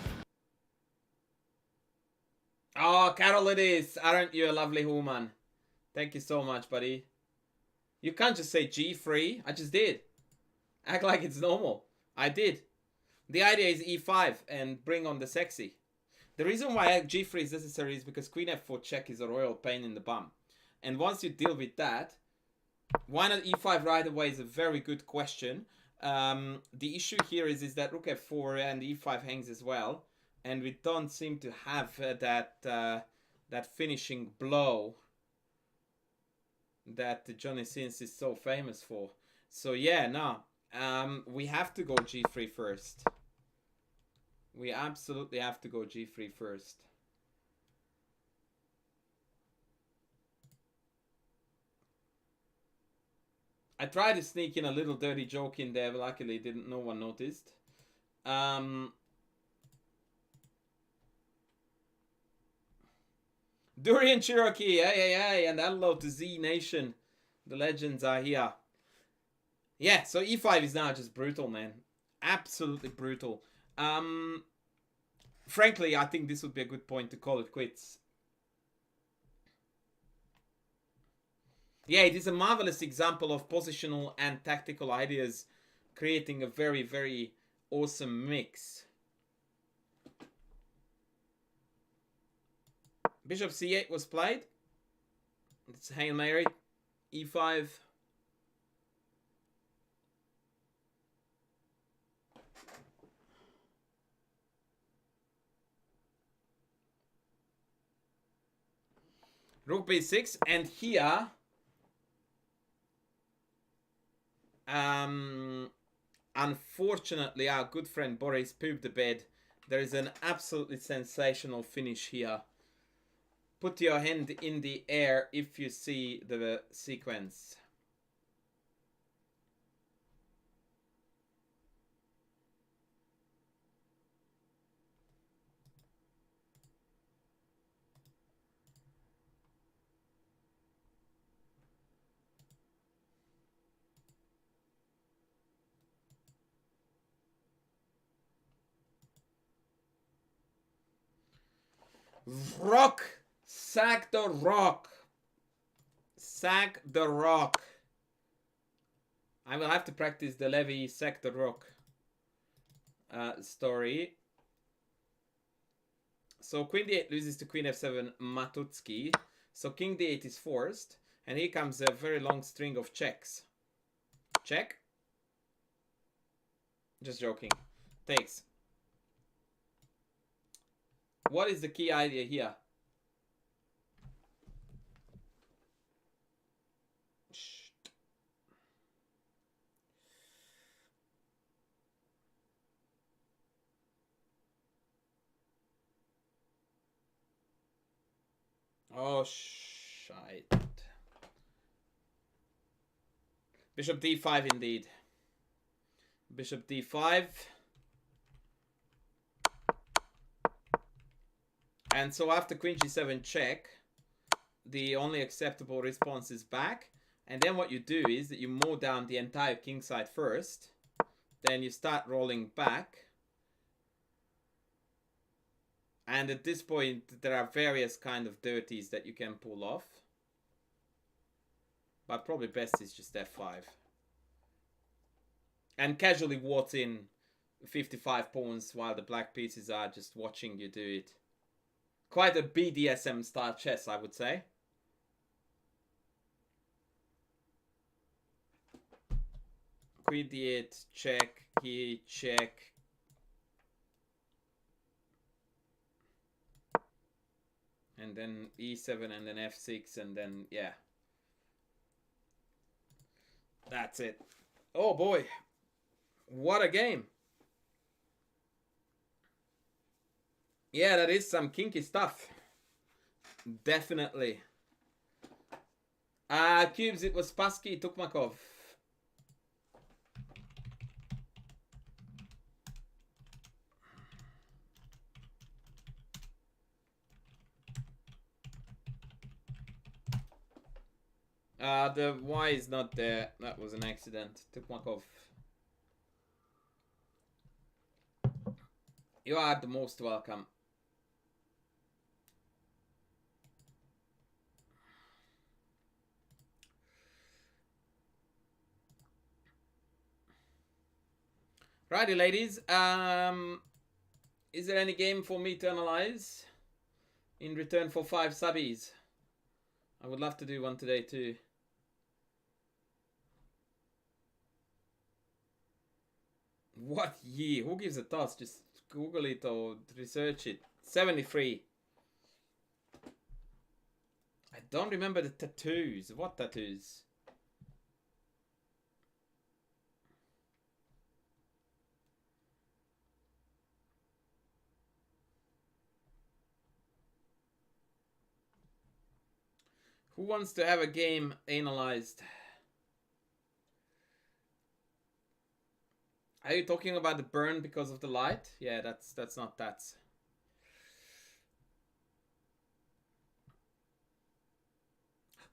Oh, Carol, it is. Aren't you a lovely woman? Thank you so much, buddy. You can't just say g3. I just did. Act like it's normal. I did. The idea is e5 and bring on the sexy. The reason why g3 is necessary is because queen f4 check is a royal pain in the bum. And once you deal with that, why not e5 right away is a very good question. The issue here is that rook f4 and e5 hangs as well. And we don't seem to have that finishing blow that Johnny Sins is so famous for. So yeah, no, we have to go G3 first. We absolutely have to go G3 first. I tried to sneak in a little dirty joke in there, but luckily no one noticed. Durian Cherokee, hey, and hello to Z Nation. The legends are here. Yeah, so E5 is now just brutal, man. Absolutely brutal. Frankly, I think this would be a good point to call it quits. Yeah, it is a marvelous example of positional and tactical ideas creating a very, very awesome mix. Bishop C8 was played. It's Hail Mary. E5. Rook B6, and here unfortunately our good friend Boris pooped the bed. There is an absolutely sensational finish here. Put your hand in the air if you see the sequence. Rock! Sack the rock! Sack the rock! I will have to practice the Levy sack the rock story. So Queen D8 loses to Queen F7 Matutsky. So King D8 is forced. And here comes a very long string of checks. Check. Just joking. Takes. What is the key idea here? Oh, shite. Bishop D5 indeed. Bishop D5. And so after Queen G7 check, the only acceptable response is back. And then what you do is that you mow down the entire kingside first. Then you start rolling back. And at this point, there are various kind of dirties that you can pull off. But probably best is just F5. And casually waltz in 55 pawns while the black pieces are just watching you do it. Quite a BDSM style chess, I would say. Queen D8, check, he check. And then E7 and then F6 and then, yeah. That's it. Oh boy. What a game. Yeah, that is some kinky stuff. Definitely. Cubes, it was Spassky, Tukmakov. The Y is not there. That was an accident. Tukmakov. You are the most welcome. Righty, ladies. Is there any game for me to analyze in return for 5 subbies? I would love to do one today too. What year? Who gives a toss? Just Google it or research it. 73. I Don't remember the tattoos. What tattoos? Who wants to have a game analyzed? Are you talking about the burn because of the light? Yeah, that's not that.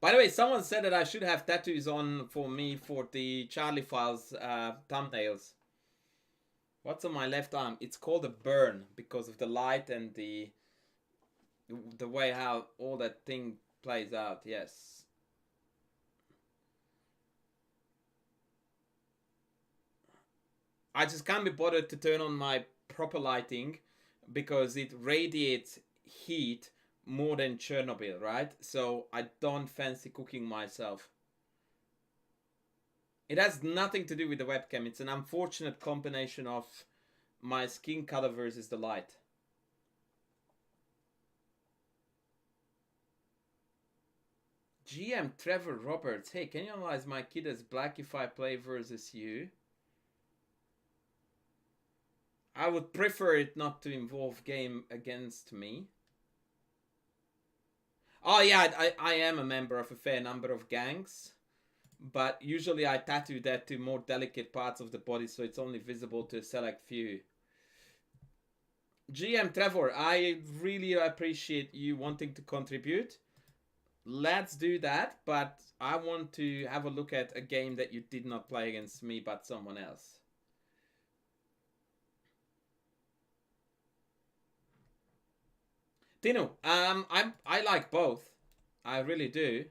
By the way, someone said that I should have tattoos on for me for the Charlie Files thumbnails. What's on my left arm? It's called a burn because of the light and the way how all that thing plays out. Yes. I just can't be bothered to turn on my proper lighting because it radiates heat more than Chernobyl, right? So I don't fancy cooking myself. It has nothing to do with the webcam. It's an unfortunate combination of my skin color versus the light. GM Trevor Roberts. Hey, can you analyze my kid as black if I play versus you? I would prefer it not to involve game against me. Oh yeah, I am a member of a fair number of gangs. But usually I tattoo that to more delicate parts of the body so it's only visible to a select few. GM Trevor, I really appreciate you wanting to contribute. Let's do that, but I want to have a look at a game that you did not play against me but someone else. Tino, I like both. I really do.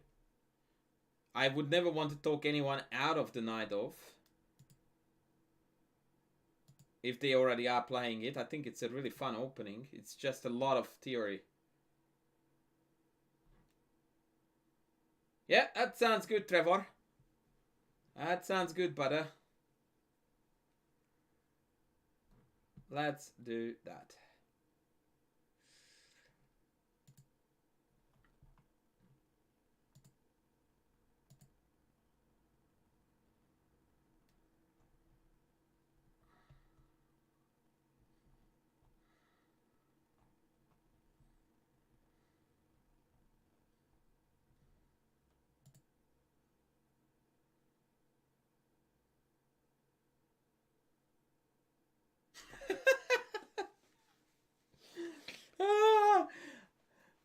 I would never want to talk anyone out of the night off. If they already are playing it, I think it's a really fun opening. It's just a lot of theory. Yeah, that sounds good, Trevor. That sounds good, butter. Let's do that.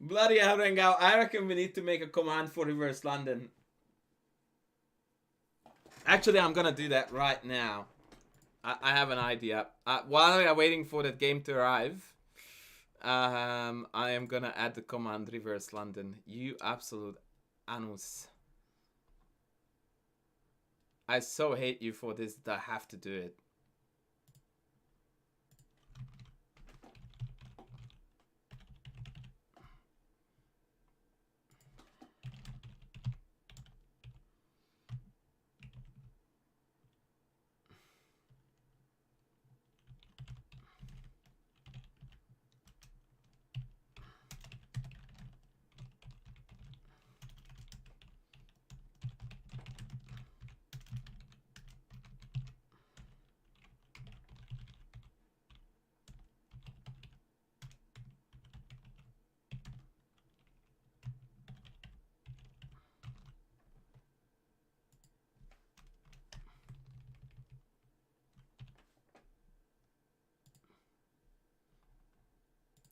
Bloody hell, Rengao. I reckon we need to make a command for reverse London. Actually, I'm gonna do that right now. I have an idea. While we are waiting for that game to arrive, I am gonna add the command reverse London. You absolute anus. I so hate you for this that I have to do it.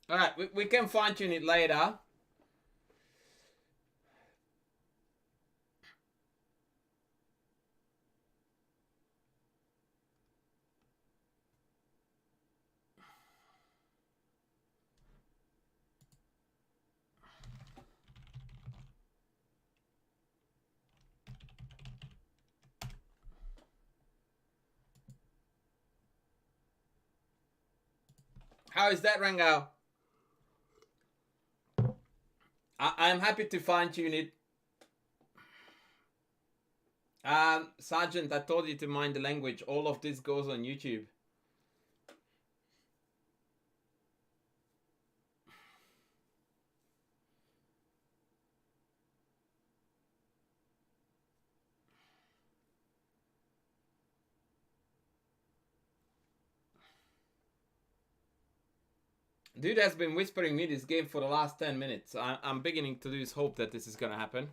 Alright, we can fine tune it later. How is that, Rangao? I'm happy to fine tune it. Sergeant, I told you to mind the language. All of this goes on YouTube. Dude has been whispering me this game for the last 10 minutes. I'm beginning to lose hope that this is gonna happen.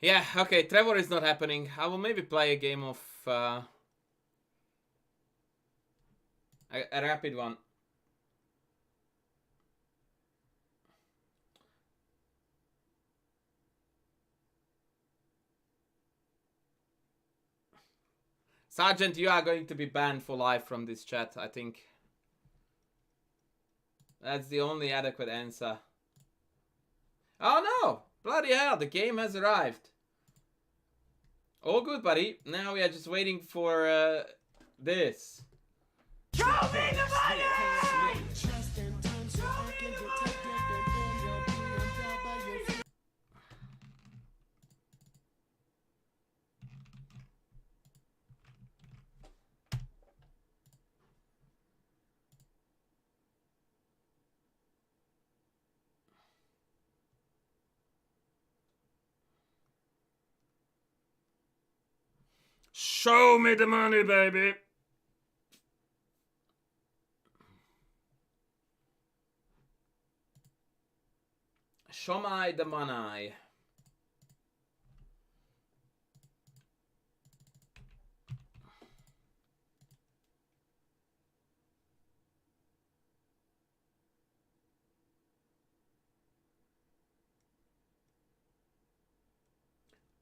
Yeah, okay, Trevor is not happening. I will maybe play a game of a rapid one. Sergeant, you are going to be banned for life from this chat, I think. That's the only adequate answer. Oh no! Bloody hell, the game has arrived. All good, buddy. Now we are just waiting for this. Show me the money! Show me the money, baby. Show me the money.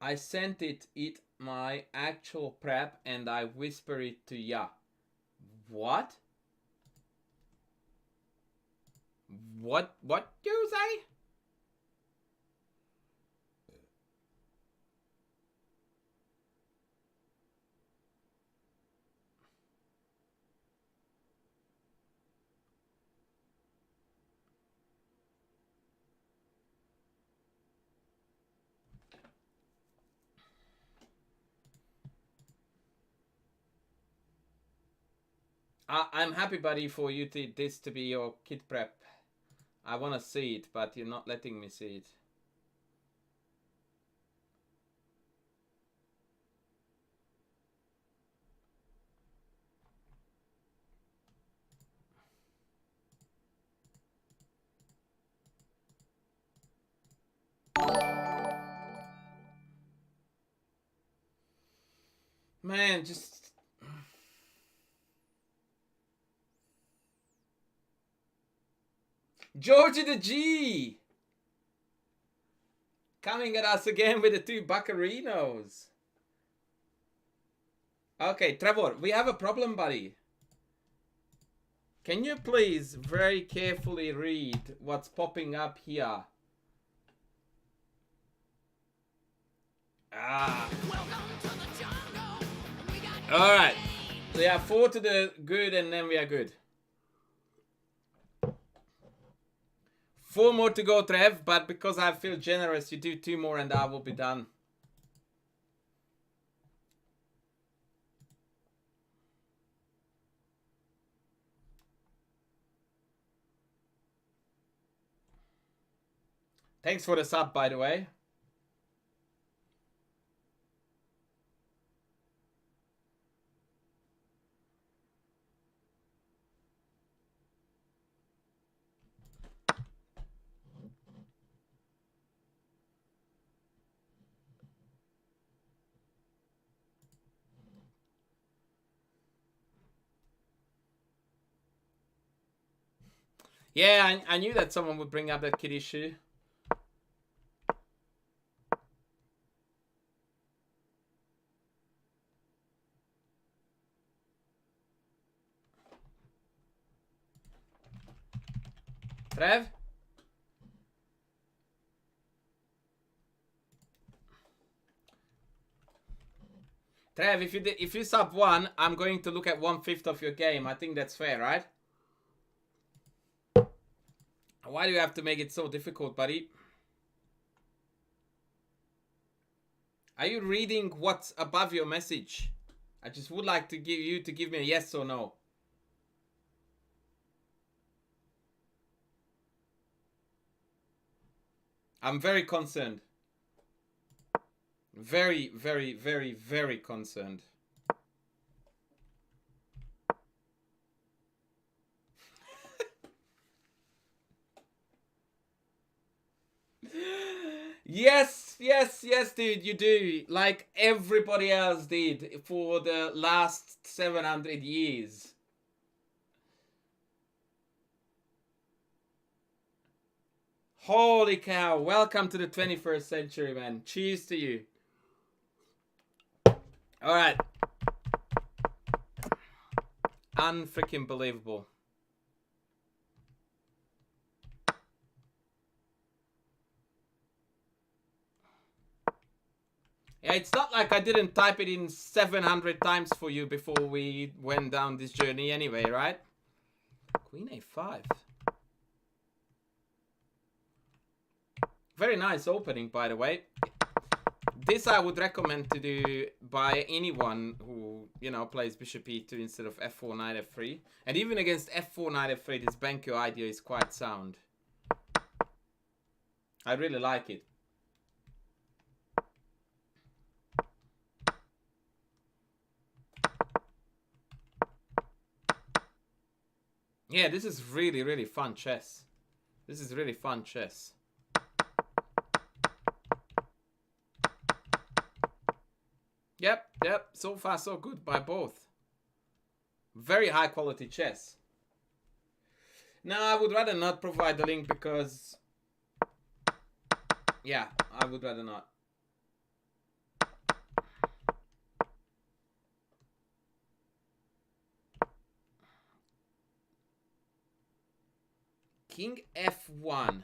I sent it my actual prep and I whisper it to ya. What? What you say? I'm happy, buddy, for you this to be your kit prep. I want to see it, but you're not letting me see it. Man, just... Georgie the G! Coming at us again with the two Buccarinos. Okay, Trevor, we have a problem, buddy. Can you please very carefully read what's popping up here? Alright. So yeah, 4 to the good and then we are good. 4 more to go, Trev, but because I feel generous, you do 2 more and I will be done. Thanks for the sub, by the way. Yeah, I knew that someone would bring up that kid issue. Trev? Trev, if you sub 1, I'm going to look at 1/5 of your game. I think that's fair, right? Why do you have to make it so difficult, buddy? Are you reading what's above your message? I just would like to give me a yes or no. I'm very concerned. Very, very, very, very concerned. Yes, yes, yes, dude, you do. Like everybody else did for the last 700 years. Holy cow. Welcome to the 21st century, man. Cheers to you. Alright. Unfreaking believable. Yeah, it's not like I didn't type it in 700 times for you before we went down this journey anyway, right? Queen A5. Very nice opening, by the way. This I would recommend to do by anyone who, you know, plays bishop e2 instead of f4, knight f3. And even against f4, knight f3, this Benko idea is quite sound. I really like it. Yeah, this is really, really fun chess. This is really fun chess. Yep, yep. So far, so good by both. Very high quality chess. Now, I would rather not provide the link because... Yeah, I would rather not. King F1.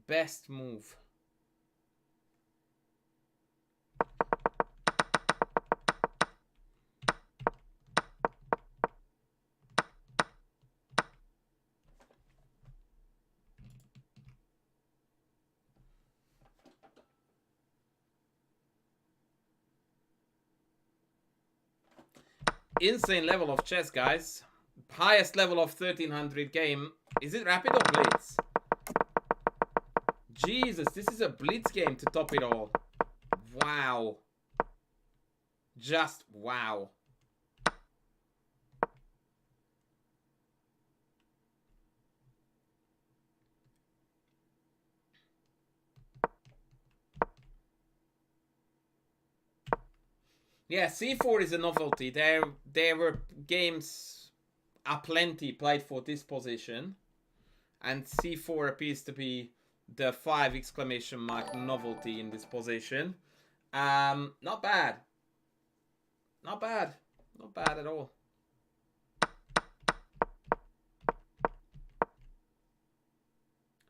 Best move. Insane level of chess, guys. Highest level of 1300 game. Is it rapid or blitz? Jesus, this is a blitz game to top it all. Wow. Just wow. Yeah, C4 is a novelty. There were games aplenty played for this position. And C4 appears to be the 5 exclamation mark novelty in this position. Not bad. Not bad. Not bad at all.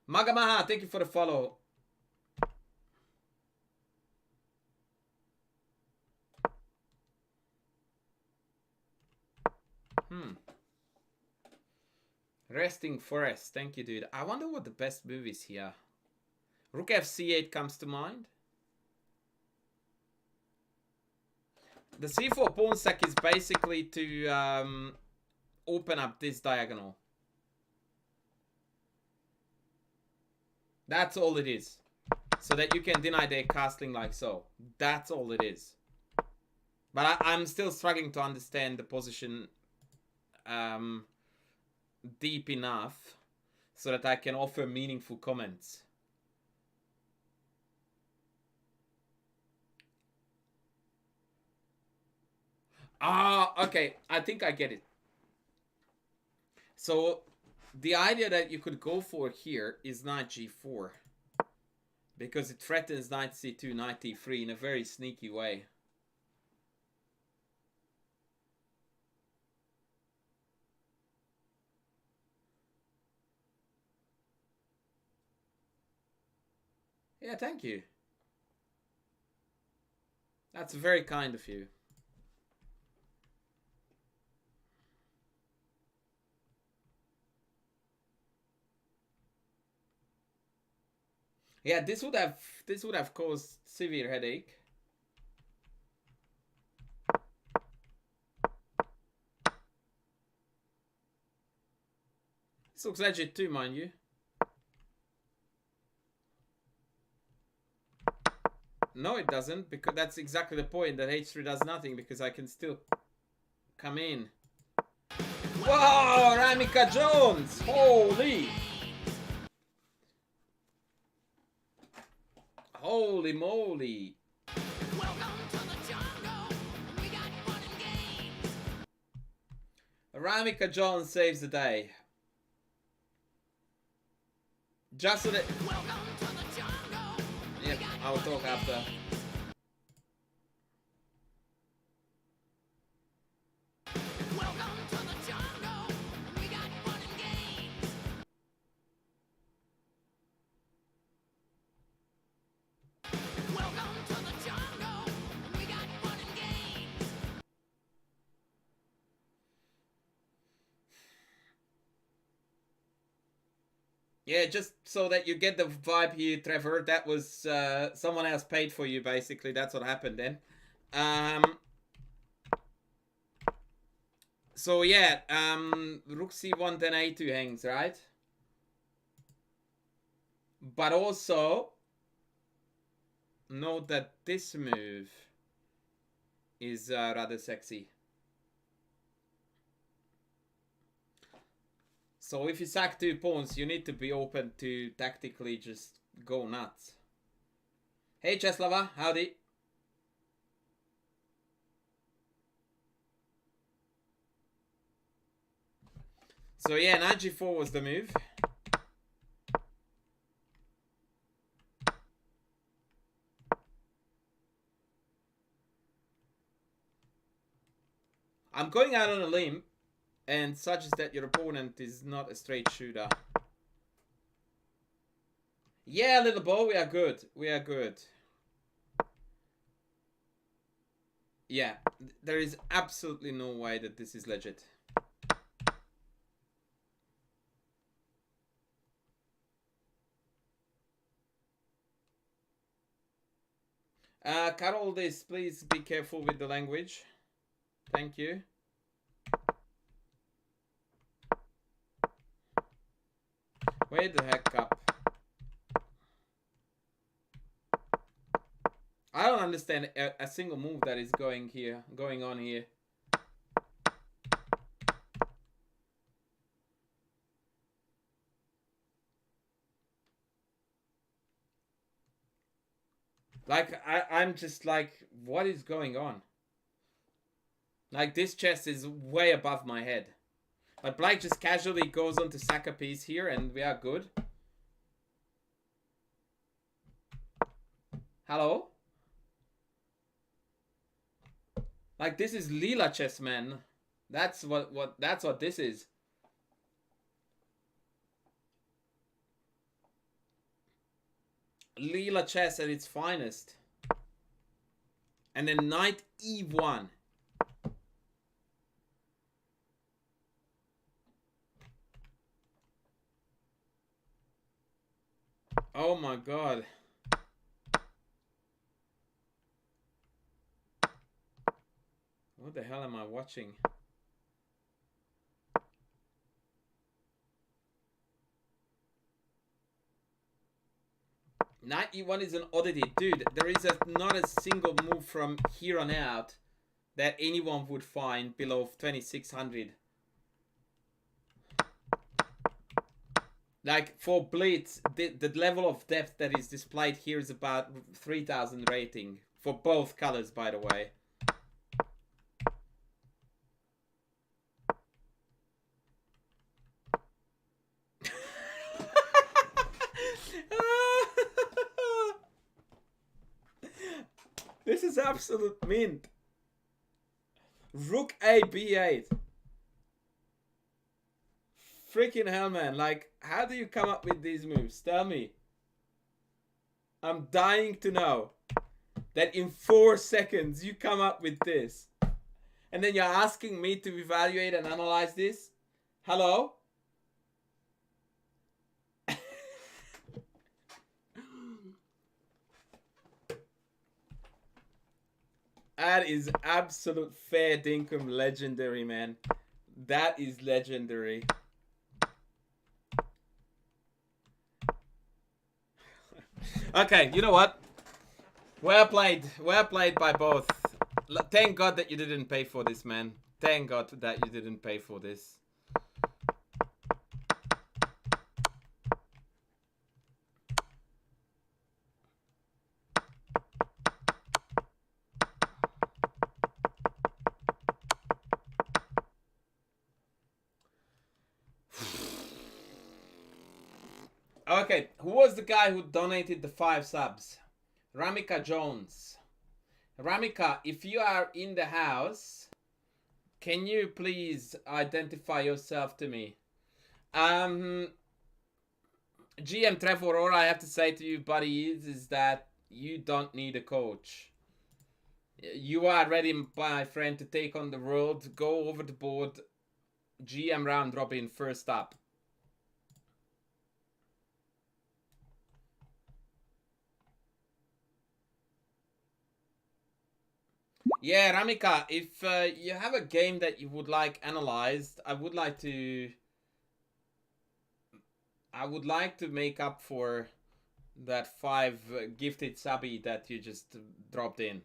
Magamaha, thank you for the follow. Resting Forest, thank you, dude. I wonder what the best move is here. Rook F8 comes to mind. The C4 pawn sack is basically to open up this diagonal. That's all it is. So that you can deny their castling like so. That's all it is. But I'm still struggling to understand the position deep enough so that I can offer meaningful comments. Ah, okay. I think I get it. So the idea that you could go for here is knight g4. Because it threatens knight c2, knight e3 in a very sneaky way. Yeah, thank you. That's very kind of you. Yeah, this would have caused severe headache. This looks legit too, mind you. No, it doesn't, because that's exactly the point, that h3 does nothing, because I can still come in. Whoa, Ramika Jones! Holy! Holy moly! Ramika Jones saves the day. Just so that... Yep, I will talk after. Yeah, just so that you get the vibe here, Trevor. That was someone else paid for you, basically. That's what happened then. So yeah, Rook C1 then A2 hangs, right? But also note that this move is rather sexy. So if you sack 2 pawns, you need to be open to tactically just go nuts. Hey Cheslava, howdy. So yeah, knight g4 was the move. I'm going out on a limb and suggest that your opponent is not a straight shooter. Yeah, little boy, we are good. We are good. Yeah, there is absolutely no way that this is legit. Carol, this, please be careful with the language. Thank you. Wait the heck up. I don't understand a single move that is going on here. Like, I'm just like, what is going on? Like, this chess is way above my head. But Black just casually goes on to sack a piece here and we are good. Hello? Like, this is Leela chess, man. That's what this is. Leela chess at its finest. And then knight e1. Oh my god. What the hell am I watching? Knight e1 is an oddity. Dude, there is not a single move from here on out that anyone would find below 2600. Like, for Blitz, the level of depth that is displayed here is about 3000 rating. For both colors, by the way. This is absolute mint. Rook A B8. Freaking hell, man. Like, how do you come up with these moves? Tell me. I'm dying to know. that in 4 seconds you come up with this. And then you're asking me to evaluate and analyze this? Hello? That is absolute fair dinkum legendary, man. That is legendary. Okay, you know what? Well played by both. Thank God that you didn't pay for this, man. Thank God that you didn't pay for this. Okay, who was the guy who donated the 5 subs? Ramika Jones. Ramika, if you are in the house, can you please identify yourself to me? GM Trevor, all I have to say to you, buddy, is that you don't need a coach. You are ready, my friend, to take on the world. Go over the board. GM round robin first up. Yeah, Ramika, if you have a game that you would like analyzed, I would like to make up for that 5 gifted subby that you just dropped in.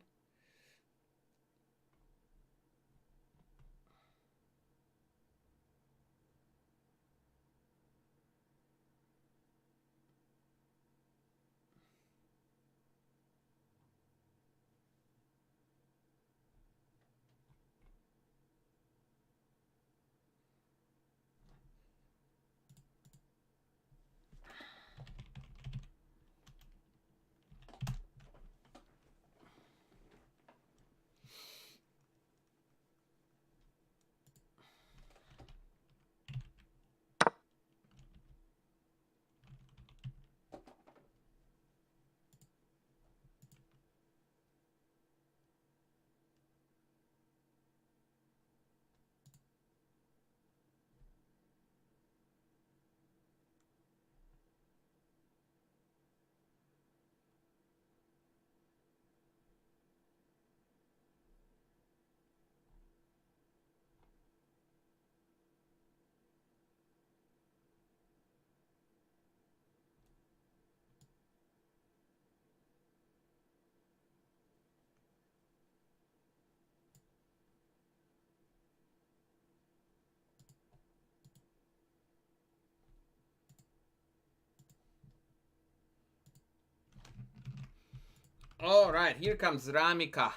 All right, here comes Ramika.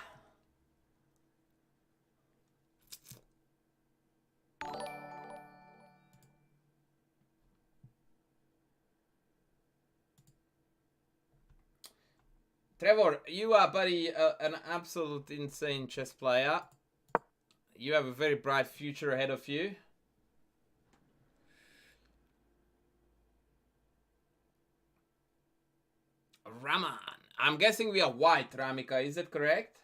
Trevor, you are, buddy, an absolute insane chess player. You have a very bright future ahead of you. Raman. I'm guessing we are white, Ramika. Is that correct?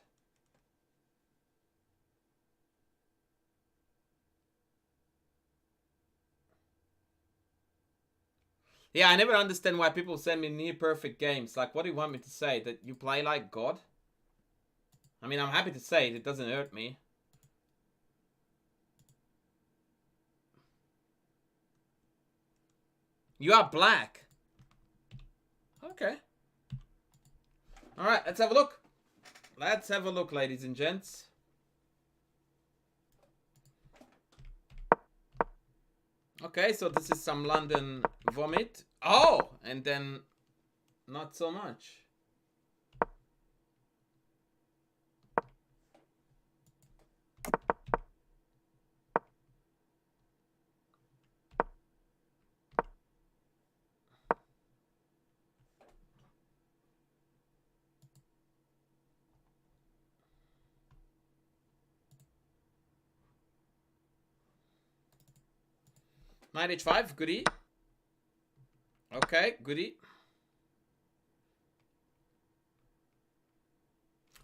Yeah, I never understand why people send me near perfect games. Like, what do you want me to say? That you play like God? I mean, I'm happy to say it. It doesn't hurt me. You are black. Okay. Alright, let's have a look. Let's have a look, ladies and gents. Okay, so this is some London vomit. Oh, and then not so much. Knight h5, goodie. Okay, goodie.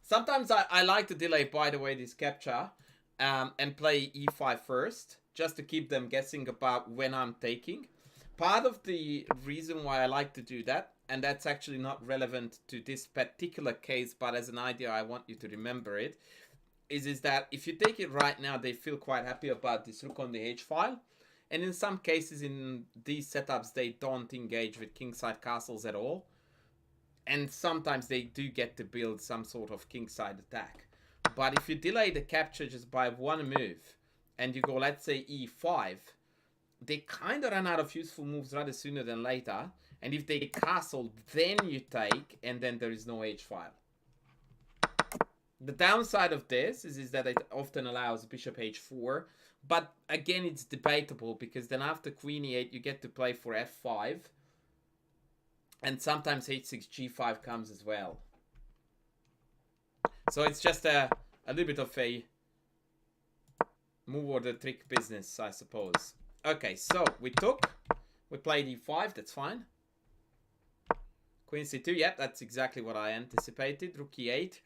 Sometimes I like to delay, by the way, this capture and play e5 first, just to keep them guessing about when I'm taking. Part of the reason why I like to do that, and that's actually not relevant to this particular case, but as an idea I want you to remember it, is that if you take it right now, they feel quite happy about this rook on the h file. And in some cases in these setups, they don't engage with kingside castles at all. And sometimes they do get to build some sort of kingside attack. But if you delay the capture just by one move, and you go, let's say, e5, they kind of run out of useful moves rather sooner than later. And if they castle, then you take, and then there is no h file. The downside of this is that it often allows bishop h4. But again, it's debatable, because then after queen e8, you get to play for f5. And sometimes h6, g5 comes as well. So it's just a little bit of a move or the trick business, I suppose. Okay, so we played e5, that's fine. Queen c2, yep, that's exactly what I anticipated. Rook e8.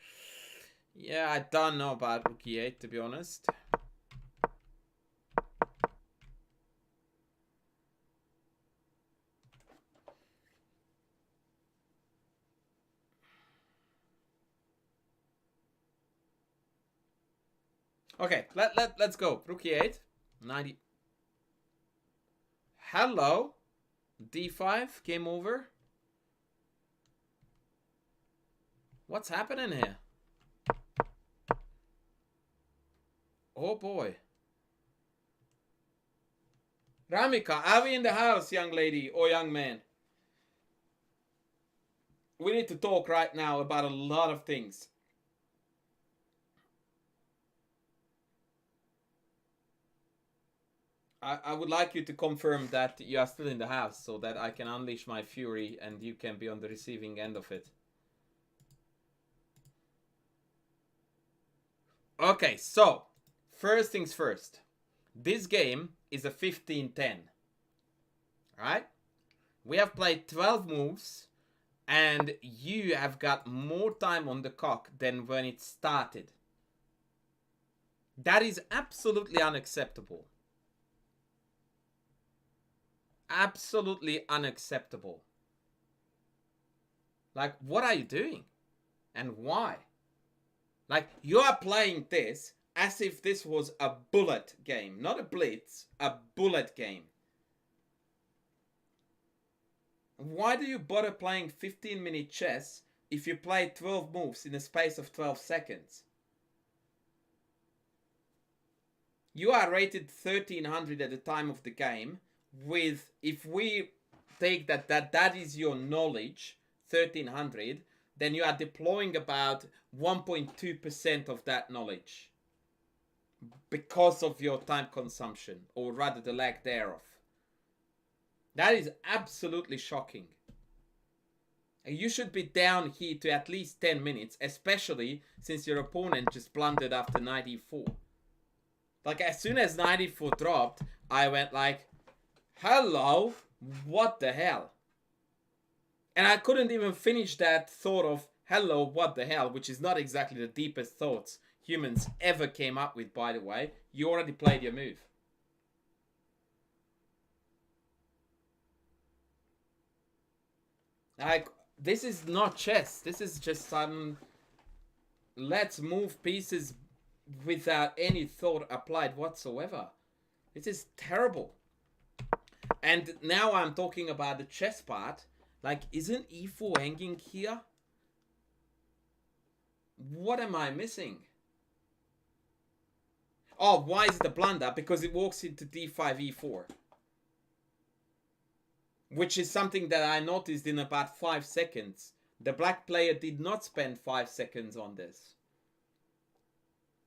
Yeah, I don't know about rook e8, to be honest. Okay, let's go. Rook e8. 90. Hello. d5. Game over. What's happening here? Oh boy. Ramika, are we in the house, young lady or young man? We need to talk right now about a lot of things. I would like you to confirm that you are still in the house, so that I can unleash my fury and you can be on the receiving end of it. Okay, so first things first. This game is a 15-10. Alright? We have played 12 moves, and you have got more time on the clock than when it started. That is absolutely unacceptable. Absolutely unacceptable. Like, what are you doing? And why? Like, you are playing this as if this was a bullet game. Not a blitz, a bullet game. Why do you bother playing 15-minute chess if you play 12 moves in a space of 12 seconds? You are rated 1300 at the time of the game. With, if we take that is your knowledge, 1300, then you are deploying about 1.2% of that knowledge because of your time consumption, or rather the lack thereof. That is absolutely shocking. You should be down here to at least 10 minutes, especially since your opponent just blundered after 94. Like, as soon as 94 dropped, I went like, hello, what the hell? And I couldn't even finish that thought of hello, what the hell, which is not exactly the deepest thoughts humans ever came up with, by the way. You already played your move. Like, this is not chess. This is just some let's move pieces without any thought applied whatsoever. This is terrible. And now I'm talking about the chess part. Like, isn't e4 hanging here? What am I missing? Oh, why is it a blunder? Because it walks into d5, e4. Which is something that I noticed in about 5 seconds. The black player did not spend 5 seconds on this.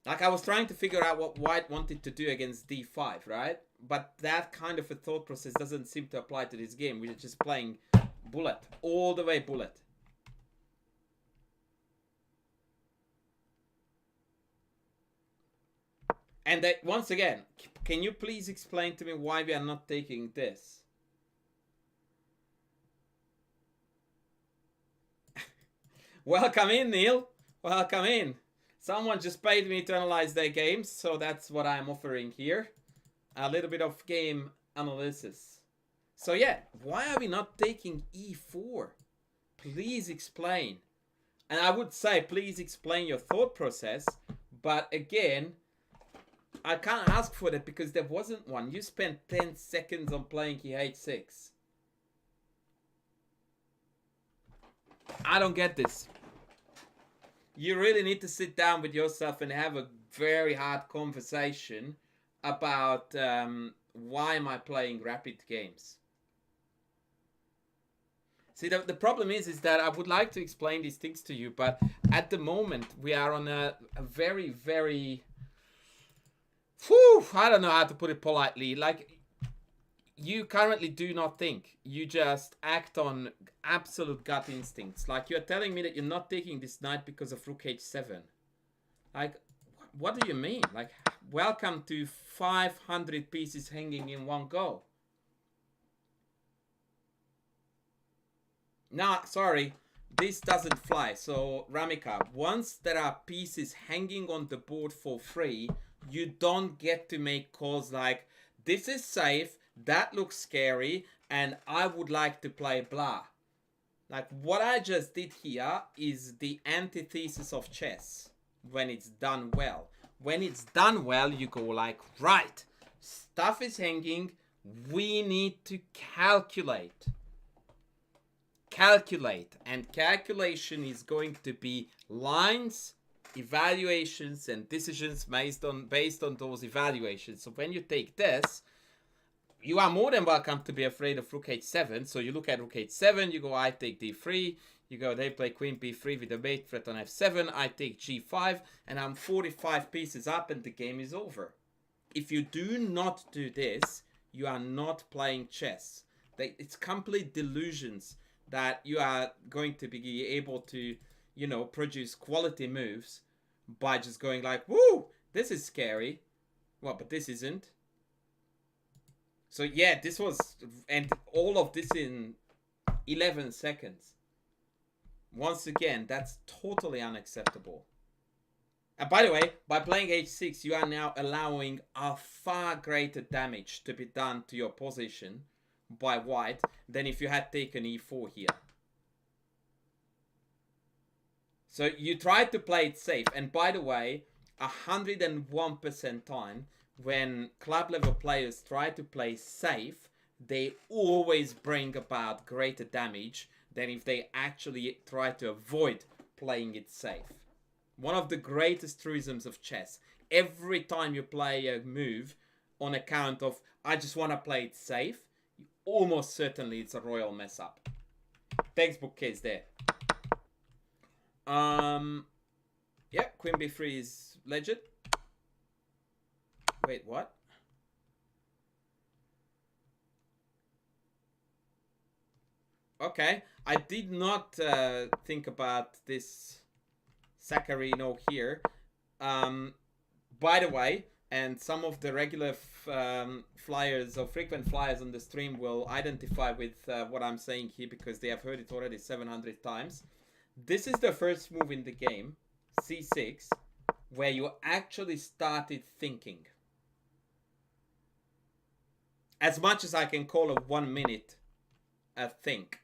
Like, I was trying to figure out what white wanted to do against d5, right? But that kind of a thought process doesn't seem to apply to this game. We're just playing bullet. All the way bullet. And once again, can you please explain to me why we are not taking this? Welcome in, Neil. Welcome in. Someone just paid me to analyze their games, so that's what I'm offering here. A little bit of game analysis. So yeah, why are we not taking e4? Please explain. And I would say, please explain your thought process. But again, I can't ask for that because there wasn't one. You spent 10 seconds on playing e8-6. I don't get this. You really need to sit down with yourself and have a very hard conversation about why am I playing rapid games. See, the problem is that I would like to explain these things to you, but at the moment we are on a very, very... I don't know how to put it politely. Like, you currently do not think. You just act on absolute gut instincts. Like, you're telling me that you're not taking this knight because of rook h7. Like, what do you mean? Like, welcome to 500 pieces hanging in one go. Nah, sorry. This doesn't fly. So, Ramika, once there are pieces hanging on the board for free, you don't get to make calls like, this is safe, that looks scary, and I would like to play blah. Like, what I just did here is the antithesis of chess when it's done well. When it's done well, you go like, right, stuff is hanging, we need to calculate. And calculation is going to be lines, evaluations, and decisions based on those evaluations. So when you take this, you are more than welcome to be afraid of rook h7. So you look at rook h7, you go I take d3, you go they play queen b3 with a mate threat on f7, I take g5, and I'm 45 pieces up and the game is over. If you do not do this, you are not playing chess. It's complete delusions that you are going to be able to, you know, produce quality moves by just going like, woo, this is scary. Well, but this isn't. So yeah, this was, and all of this in 11 seconds. Once again, that's totally unacceptable. And by the way, by playing h6, you are now allowing a far greater damage to be done to your position by white than if you had taken e4 here. So you tried to play it safe. And by the way, 101% time when club level players try to play safe, they always bring about greater damage than if they actually try to avoid playing it safe. One of the greatest truisms of chess. Every time you play a move on account of, I just want to play it safe, almost certainly it's a royal mess up. Textbook case there. Yeah, queen b3 is legit. Wait, what? Okay, I did not think about this Saccharino here. By the way, and some of the regular flyers or frequent flyers on the stream will identify with what I'm saying here because they have heard it already 700 times. This is the first move in the game, c6, where you actually started thinking. As much as I can call a 1 minute a think.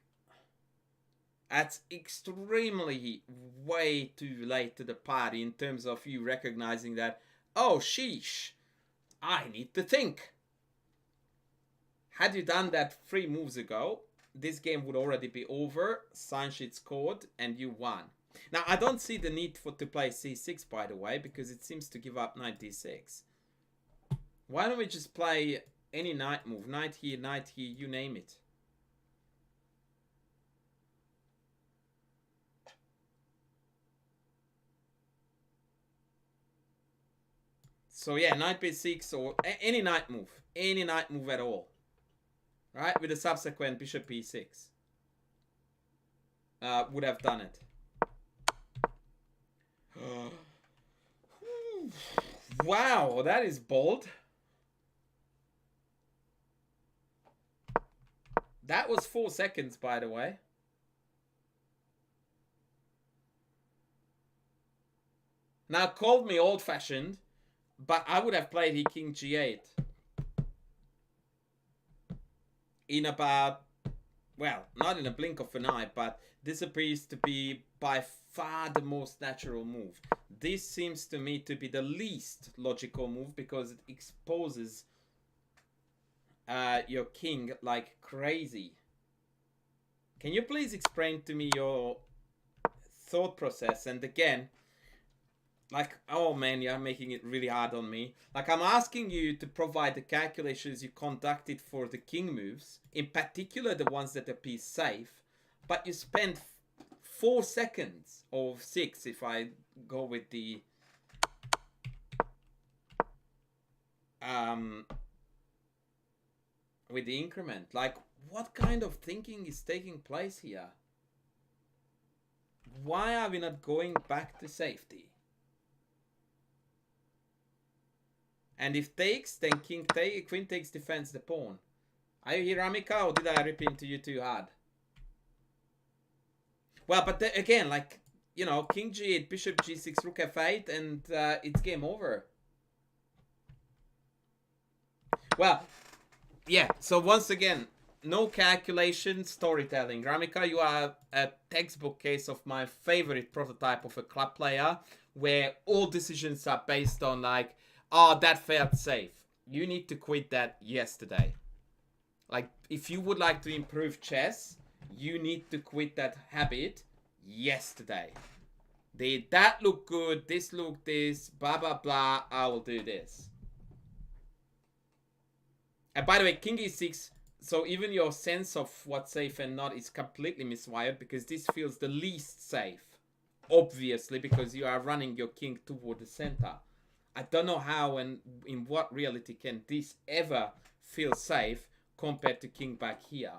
That's extremely way too late to the party in terms of you recognizing that, oh, sheesh, I need to think. Had you done that 3 moves ago, this game would already be over, sign sheet scored, and you won. Now, I don't see the need to play c6, by the way, because it seems to give up knight d6. Why don't we just play any knight move? Knight here, you name it. So yeah, knight b6 or any knight move at all. Right, with a subsequent bishop e6. Would have done it. Wow, that is bold. That was 4 seconds, by the way. Now, called me old-fashioned, but I would have played king g8 in about, well, not in a blink of an eye, but this appears to be by far the most natural move. This seems to me to be the least logical move because it exposes your king like crazy. Can you please explain to me your thought process? And again, like, oh man, you're making it really hard on me. Like, I'm asking you to provide the calculations you conducted for the king moves, in particular the ones that appear safe, but you spend 4 seconds, or 6 if I go with the increment. Like, what kind of thinking is taking place here? Why are we not going back to safety? And if takes, then king takes, queen takes, defends the pawn. Are you here, Amika, or did I rip into you too hard? Well, but again, like, you know, king g8, bishop g6, rook f8, and it's game over. Well, yeah, so once again, no calculation, storytelling. Ramika, you are a textbook case of my favorite prototype of a club player, where all decisions are based on like, oh, that felt safe. You need to quit that yesterday. Like, if you would like to improve chess, you need to quit that habit yesterday. Did that look good? This look this, blah, blah, blah. I will do this. And by the way, king e6, so even your sense of what's safe and not is completely miswired, because this feels the least safe. Obviously, because you are running your king toward the center. I don't know how and in what reality can this ever feel safe compared to king back here.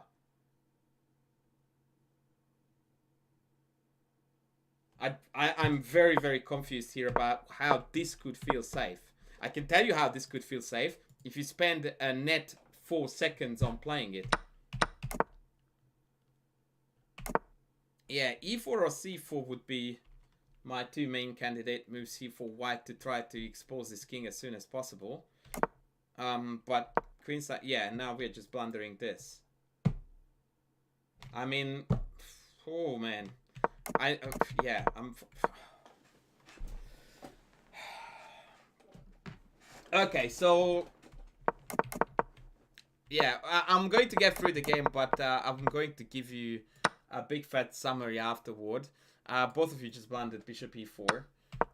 I'm very, very confused here about how this could feel safe. I can tell you how this could feel safe if you spend a net 4 seconds on playing it. Yeah, e4 or c4 would be my two main candidate moves here for white to try to expose this king as soon as possible. But queenside, yeah, now we're just blundering this. I mean, oh man, yeah, okay, so yeah, I'm going to get through the game, but I'm going to give you a big fat summary afterward. Both of you just blundered bishop e4,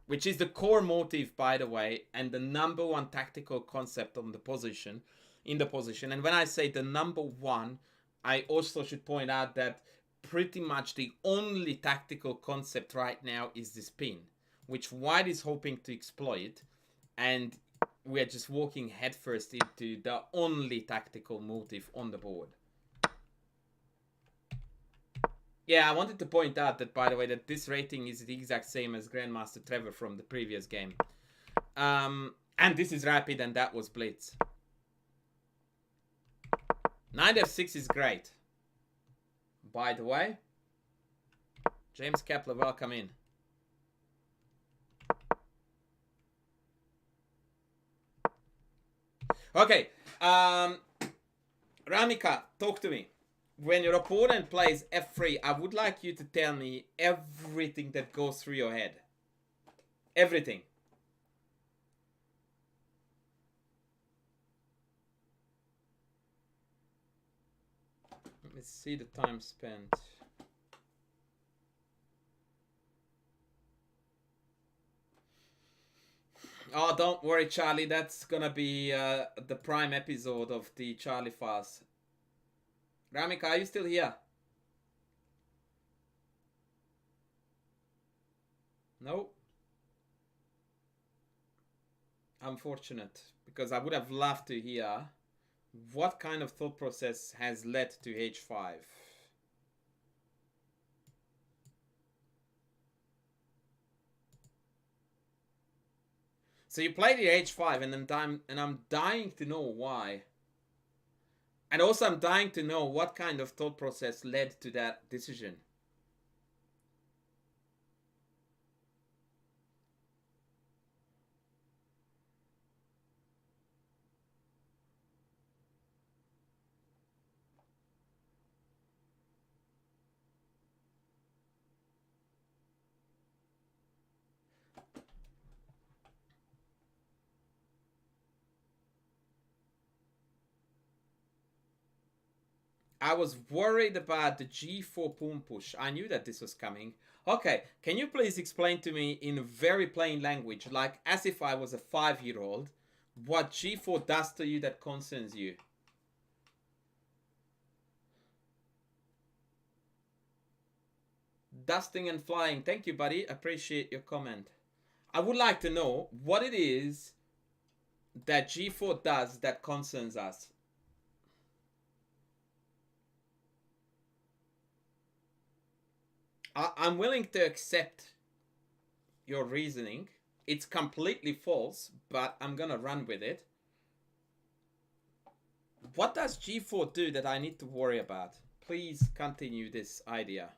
which is the core motive, by the way, and the #1 tactical concept on the position, in the position. And when I say the #1, I also should point out that pretty much the only tactical concept right now is this pin, which white is hoping to exploit, and we're just walking headfirst into the only tactical motive on the board. Yeah, I wanted to point out that, by the way, that this rating is the exact same as Grandmaster Trevor from the previous game. And this is rapid and that was Blitz. Knight f6 is great. By the way, James Kepler, welcome in. Okay, Ramika, talk to me. When your opponent plays f3, I would like you to tell me everything that goes through your head. Everything. Let's see the time spent. Oh, don't worry, Charlie. That's gonna be the prime episode of the Charlie Files. Ramika, are you still here? No. Unfortunate, because I would have loved to hear what kind of thought process has led to h5. So you play the h5, and I'm dying to know why. And also I'm dying to know what kind of thought process led to that decision. I was worried about the g4 pawn push. I knew that this was coming. Okay, can you please explain to me in very plain language, like as if I was a 5-year-old, what g4 does to you that concerns you? Dusting and flying. Thank you, buddy. Appreciate your comment. I would like to know what it is that g4 does that concerns us. I'm willing to accept your reasoning. It's completely false, but I'm gonna run with it. What does g4 do that I need to worry about? Please continue this idea.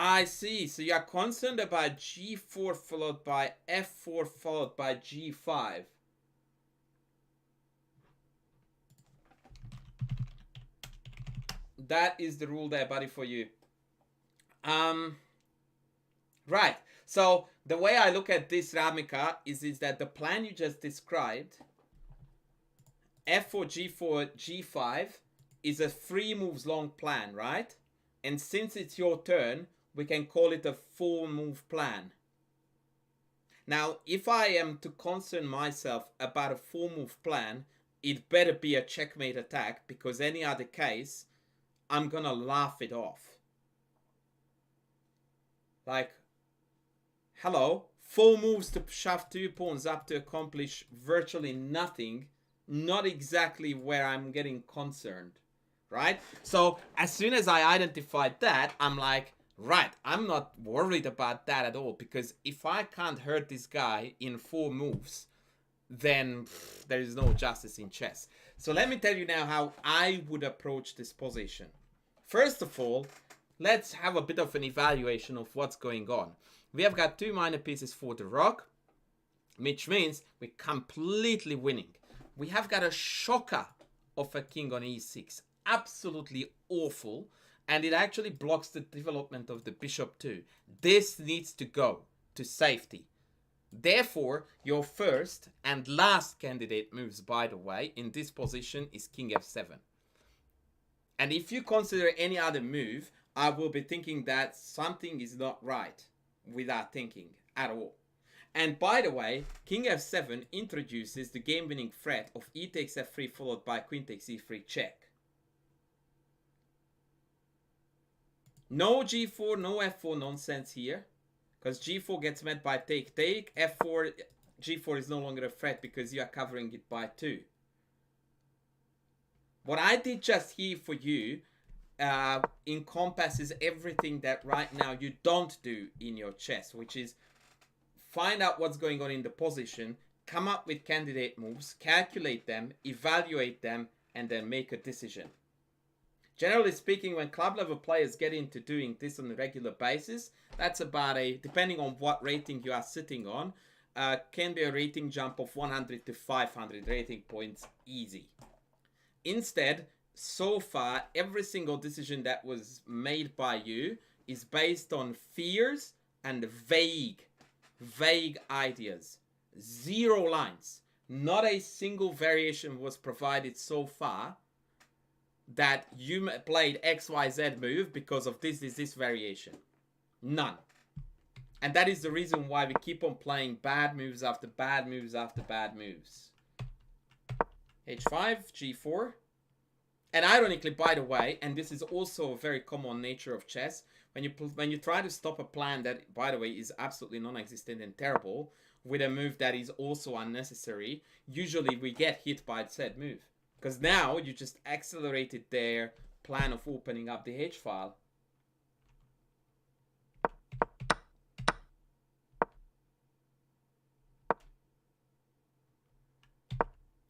I see. So you are concerned about g4 followed by f4 followed by g5. That is the rule there, buddy, for you. Right. So the way I look at this, Ramika, is that the plan you just described, f4, g4, g5, is a 3 moves long plan, right? And since it's your turn, we can call it a 4-move plan. Now, if I am to concern myself about a 4-move plan, it better be a checkmate attack, because any other case, I'm gonna laugh it off. Like, hello, 4 moves to shove 2 pawns up to accomplish virtually nothing, not exactly where I'm getting concerned, right? So as soon as I identified that, I'm like, right, I'm not worried about that at all, because if I can't hurt this guy in 4 moves, then there is no justice in chess. So let me tell you now how I would approach this position. First of all, let's have a bit of an evaluation of what's going on. We have got 2 minor pieces for the rook, which means we're completely winning. We have got a shocker of a king on e6. Absolutely awful. And it actually blocks the development of the bishop too. This needs to go to safety. Therefore, your first and last candidate moves, by the way, in this position is king f7. And if you consider any other move, I will be thinking that something is not right without thinking at all. And by the way, king f7 introduces the game-winning threat of e takes f3 followed by queen takes e3 check. No g4, no f4 nonsense here, because g4 gets met by take, f4, g4 is no longer a threat because you are covering it by 2. What I did just here for you encompasses everything that right now you don't do in your chess, which is find out what's going on in the position, come up with candidate moves, calculate them, evaluate them, and then make a decision. Generally speaking, when club level players get into doing this on a regular basis, that's about depending on what rating you are sitting on, can be a rating jump of 100 to 500 rating points easy. Instead, so far, every single decision that was made by you is based on fears and vague ideas. 0 lines. Not a single variation was provided so far that you played XYZ move because of this variation. None. And that is the reason why we keep on playing bad moves after bad moves after bad moves. H5, G4. And ironically, by the way, and this is also a very common nature of chess, when you try to stop a plan that, by the way, is absolutely non-existent and terrible, with a move that is also unnecessary, usually we get hit by said move. Because now you just accelerated their plan of opening up the H file.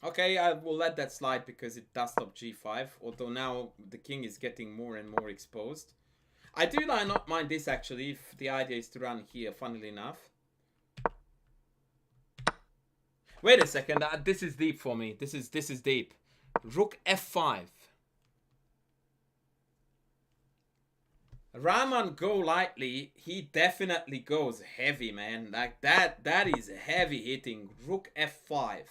Okay, I will let that slide because it does stop G5, although now the king is getting more and more exposed. I do not mind this actually, if the idea is to run here, funnily enough. Wait a second, this is deep for me. This is deep. Rook F5. Rahman go lightly, he definitely goes heavy, man. Like that is heavy hitting. Rook f5.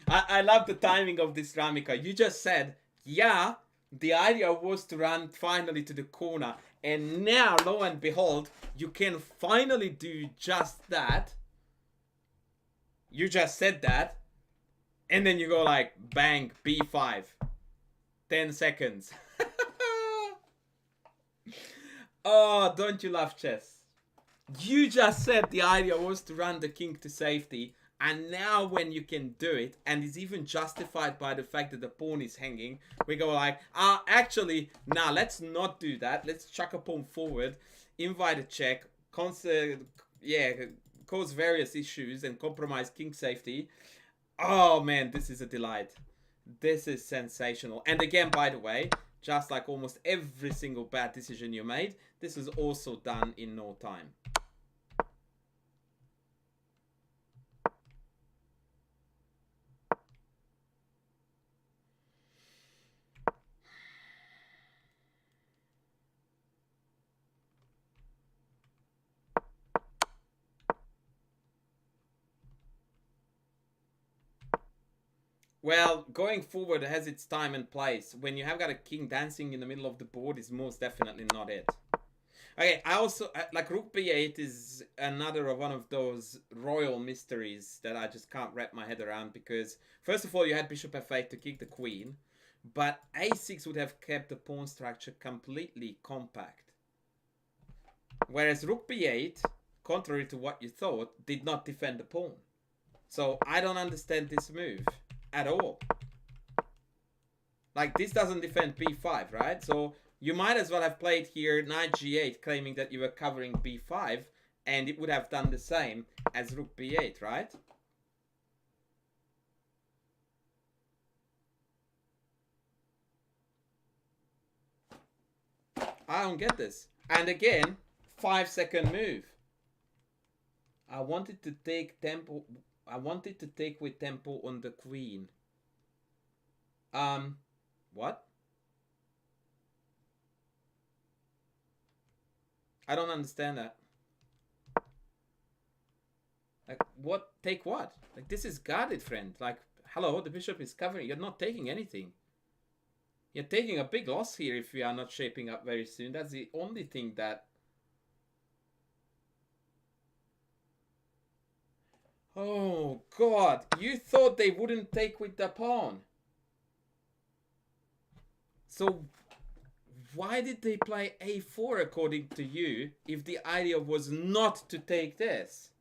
I love the timing of this, Ramika. You just said, yeah, the idea was to run finally to the corner. And now, lo and behold, you can finally do just that. You just said that. And then you go like, bang, b5. 10 seconds. Oh, don't you love chess? You just said the idea was to run the king to safety. And now when you can do it, and it's even justified by the fact that the pawn is hanging, we go like, actually, nah, let's not do that. Let's chuck a pawn forward, invite a check, cause various issues and compromise king safety. Oh man, this is a delight. This is sensational. And again, by the way, just like almost every single bad decision you made, this is also done in no time. Well, going forward has its time and place. When you have got a king dancing in the middle of the board is most definitely not it. Okay, I also, like rook b8 is another one of those royal mysteries that I just can't wrap my head around because, first of all, you had bishop f8 to kick the queen, but a6 would have kept the pawn structure completely compact. Whereas rook b8, contrary to what you thought, did not defend the pawn. So I don't understand this move at all. Like, this doesn't defend b5, right? So you might as well have played here knight g8, claiming that you were covering b5, and it would have done the same as rook b8, right? I don't get this. And again, 5-second move. I wanted to take tempo. I wanted to take with tempo on the queen. What? I don't understand that. Like, what? Take what? Like, this is guarded, friend. Like, hello, the bishop is covering. You're not taking anything. You're taking a big loss here if we are not shaping up very soon. That's the only thing that... Oh, God. You thought they wouldn't take with the pawn. So, why did they play a4 according to you if the idea was not to take this?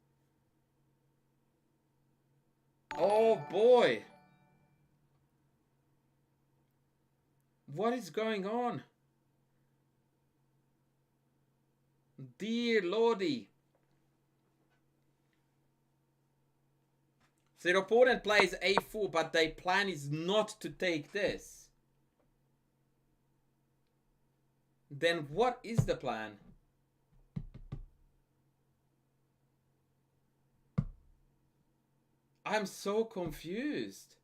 Oh, boy. What is going on? Dear Lordy. So your opponent plays a4, but their plan is not to take this. Then what is the plan? I'm so confused.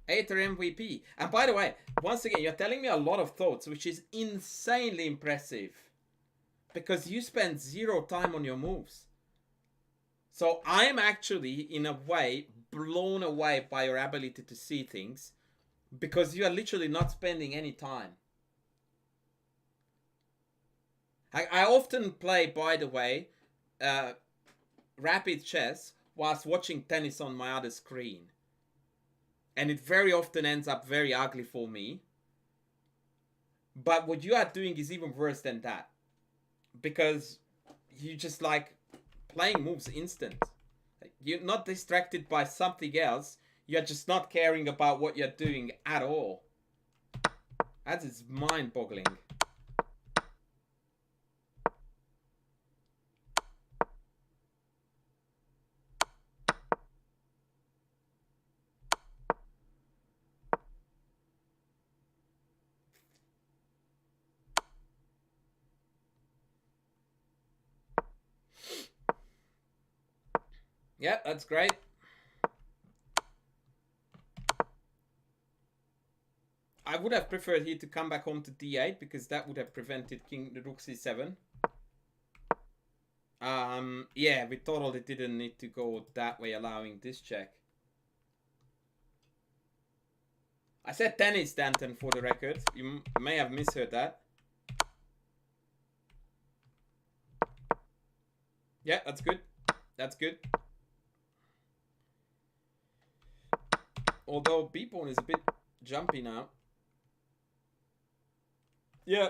Aether MVP. And by the way, once again, you're telling me a lot of thoughts, which is insanely impressive. Because you spend 0 time on your moves. So I'm actually, in a way, blown away by your ability to see things. Because you are literally not spending any time. I often play, by the way, rapid chess whilst watching tennis on my other screen. And it very often ends up very ugly for me. But what you are doing is even worse than that. Because you just like playing moves instant. You're not distracted by something else. You're just not caring about what you're doing at all. That is mind-boggling. Yeah, that's great. I would have preferred here to come back home to d8 because that would have prevented king rook c7. Yeah, we totally didn't need to go that way, allowing this check. I said tennis, Danton, for the record. You may have misheard that. Yeah, that's good. That's good. Although b pawn is a bit jumpy now. Yeah,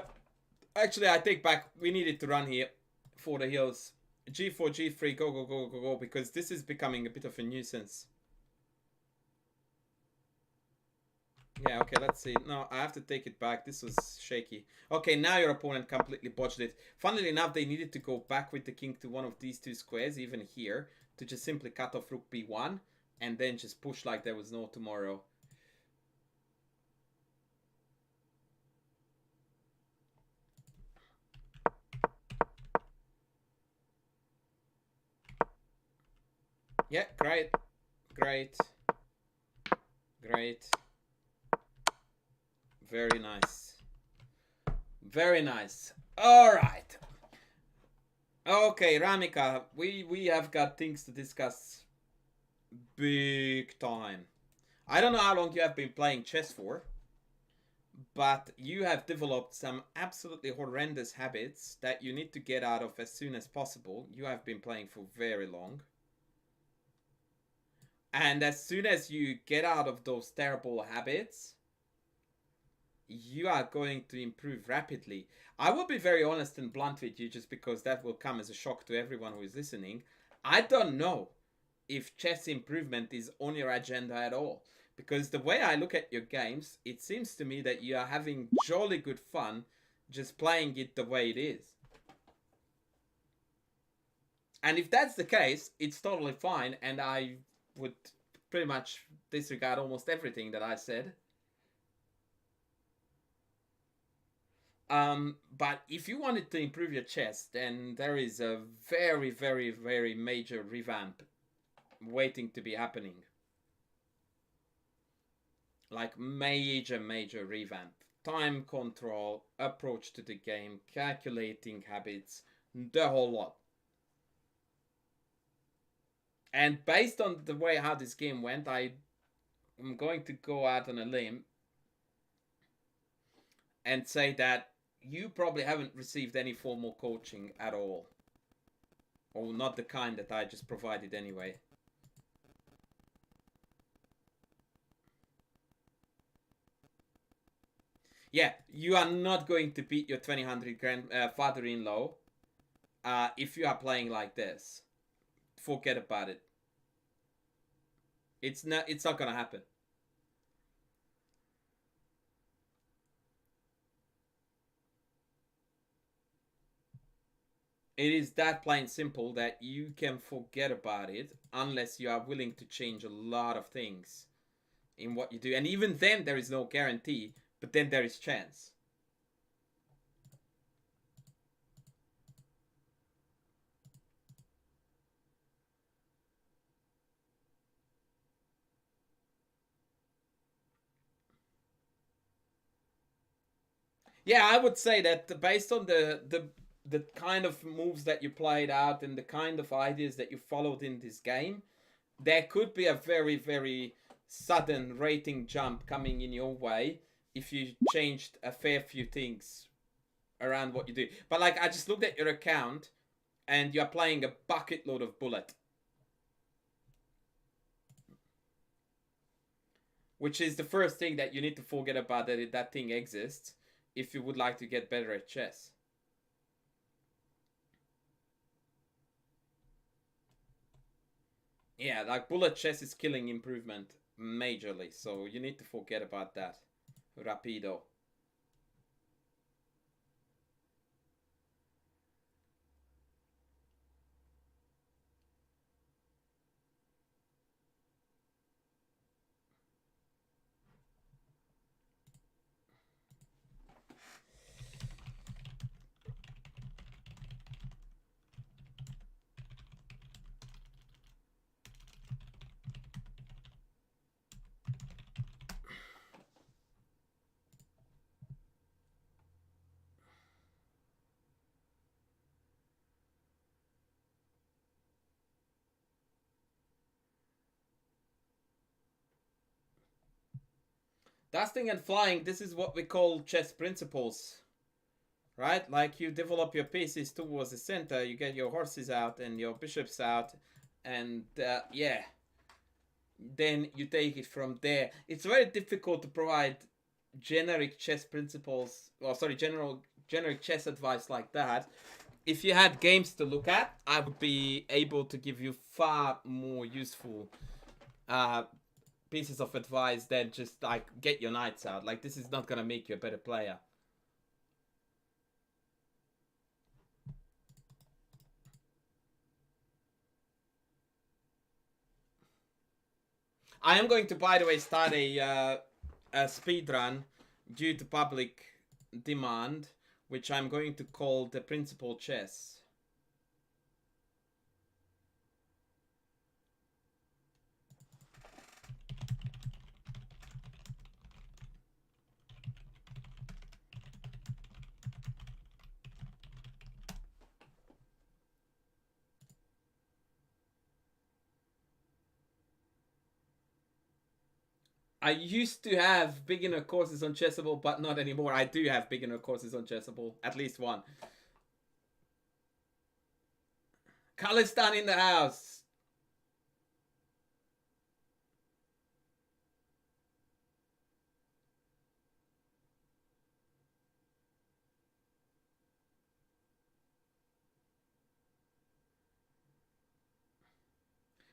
actually, I take back. We needed to run here for the hills. G4, G3, go, go, go, go, go, because this is becoming a bit of a nuisance. Yeah, okay, let's see. No, I have to take it back. This was shaky. Okay, now your opponent completely botched it. Funnily enough, they needed to go back with the king to one of these two squares, even here, to just simply cut off rook b1, and then just push like there was no tomorrow. Yeah, great. Great. Great. Very nice. Very nice. All right. Okay, Ramika, we have got things to discuss big time. I don't know how long you have been playing chess for, but you have developed some absolutely horrendous habits that you need to get out of as soon as possible. You have been playing for very long. And as soon as you get out of those terrible habits, you are going to improve rapidly. I will be very honest and blunt with you just because that will come as a shock to everyone who is listening. I don't know if chess improvement is on your agenda at all. Because the way I look at your games, it seems to me that you are having jolly good fun just playing it the way it is. And if that's the case, it's totally fine, and I would pretty much disregard almost everything that I said. But if you wanted to improve your chess, then there is a very, very, very major revamp waiting to be happening. Like major revamp. Time control, approach to the game, calculating habits, the whole lot. And based on the way how this game went, I'm going to go out on a limb and say that you probably haven't received any formal coaching at all. Or not the kind that I just provided anyway. Yeah, you are not going to beat your 2000 father-in-law if you are playing like this. Forget about it. It's not gonna happen. It is that plain simple that you can forget about it unless you are willing to change a lot of things in what you do. And even then there is no guarantee, but then there is chance. Yeah, I would say that based on the kind of moves that you played out and the kind of ideas that you followed in this game, there could be a very, very sudden rating jump coming in your way if you changed a fair few things around what you do. But like, I just looked at your account and you're playing a bucket load of bullet, which is the first thing that you need to forget about, that thing exists if you would like to get better at chess. Yeah, like bullet chess is killing improvement majorly, so you need to forget about that. Rapido. Dusting and flying, this is what we call chess principles. Right? Like you develop your pieces towards the center, you get your horses out and your bishops out, and yeah, then you take it from there. It's very difficult to provide generic chess principles, or sorry, generic chess advice like that. If you had games to look at, I would be able to give you far more useful pieces of advice than just like get your knights out. Like this is not gonna make you a better player. I am going to, by the way, start a speed run due to public demand, which I'm going to call the Principal Chess. I used to have beginner courses on Chessable, but not anymore. I do have beginner courses on Chessable, at least one. Khalistan in the house.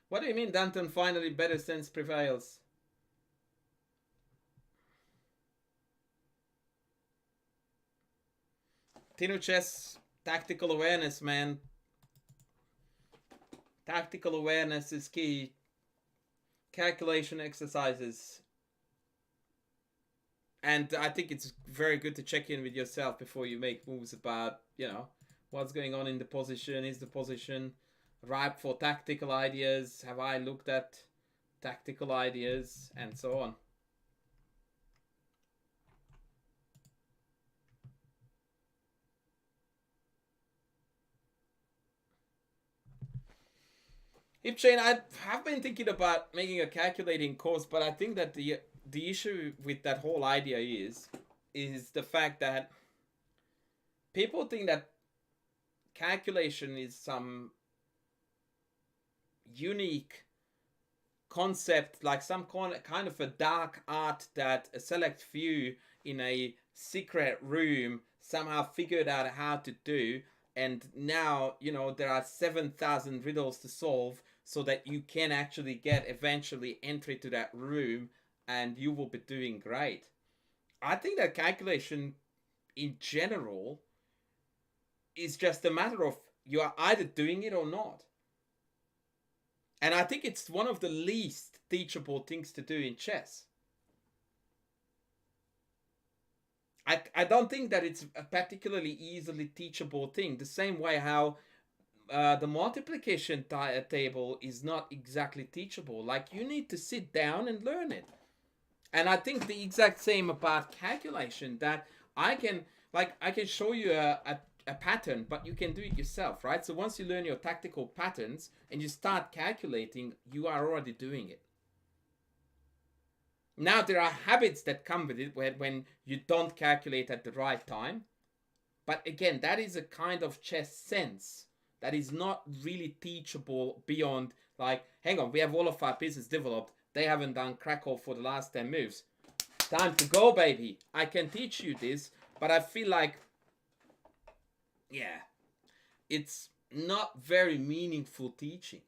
What do you mean, Danton? Finally, better sense prevails. Tinu chess, tactical awareness, man. Tactical awareness is key. Calculation exercises. And I think it's very good to check in with yourself before you make moves about, you know, what's going on in the position. Is the position ripe for tactical ideas? Have I looked at tactical ideas? And so on. Hipchain, I have been thinking about making a calculating course, but I think that the issue with that whole idea is the fact that people think that calculation is some unique concept, like some kind of a dark art that a select few in a secret room somehow figured out how to do, and now, you know, there are 7,000 riddles to solve so that you can actually get eventually entry to that room and you will be doing great. I think that calculation in general is just a matter of you are either doing it or not. And I think it's one of the least teachable things to do in chess. I don't think that it's a particularly easily teachable thing. The same way how the multiplication table is not exactly teachable. Like you need to sit down and learn it. And I think the exact same about calculation, that I can show you a pattern, but you can do it yourself, right? So once you learn your tactical patterns and you start calculating, you are already doing it. Now there are habits that come with it when you don't calculate at the right time. But again, that is a kind of chess sense that is not really teachable beyond, like, hang on, we have all of our pieces developed. They haven't done Krakow for the last 10 moves. Time to go, baby. I can teach you this, but I feel like, yeah, it's not very meaningful teaching.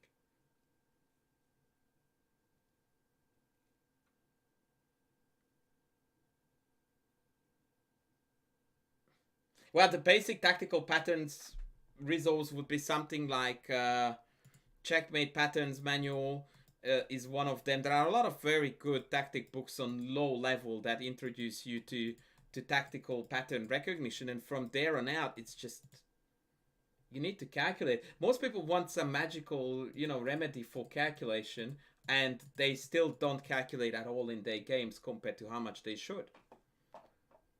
Well, the basic tactical patterns results would be something like Checkmate Patterns Manual is one of them. There are a lot of very good tactic books on low level that introduce you to tactical pattern recognition, and from there on out, it's just you need to calculate. Most people want some magical, you know, remedy for calculation, and they still don't calculate at all in their games compared to how much they should.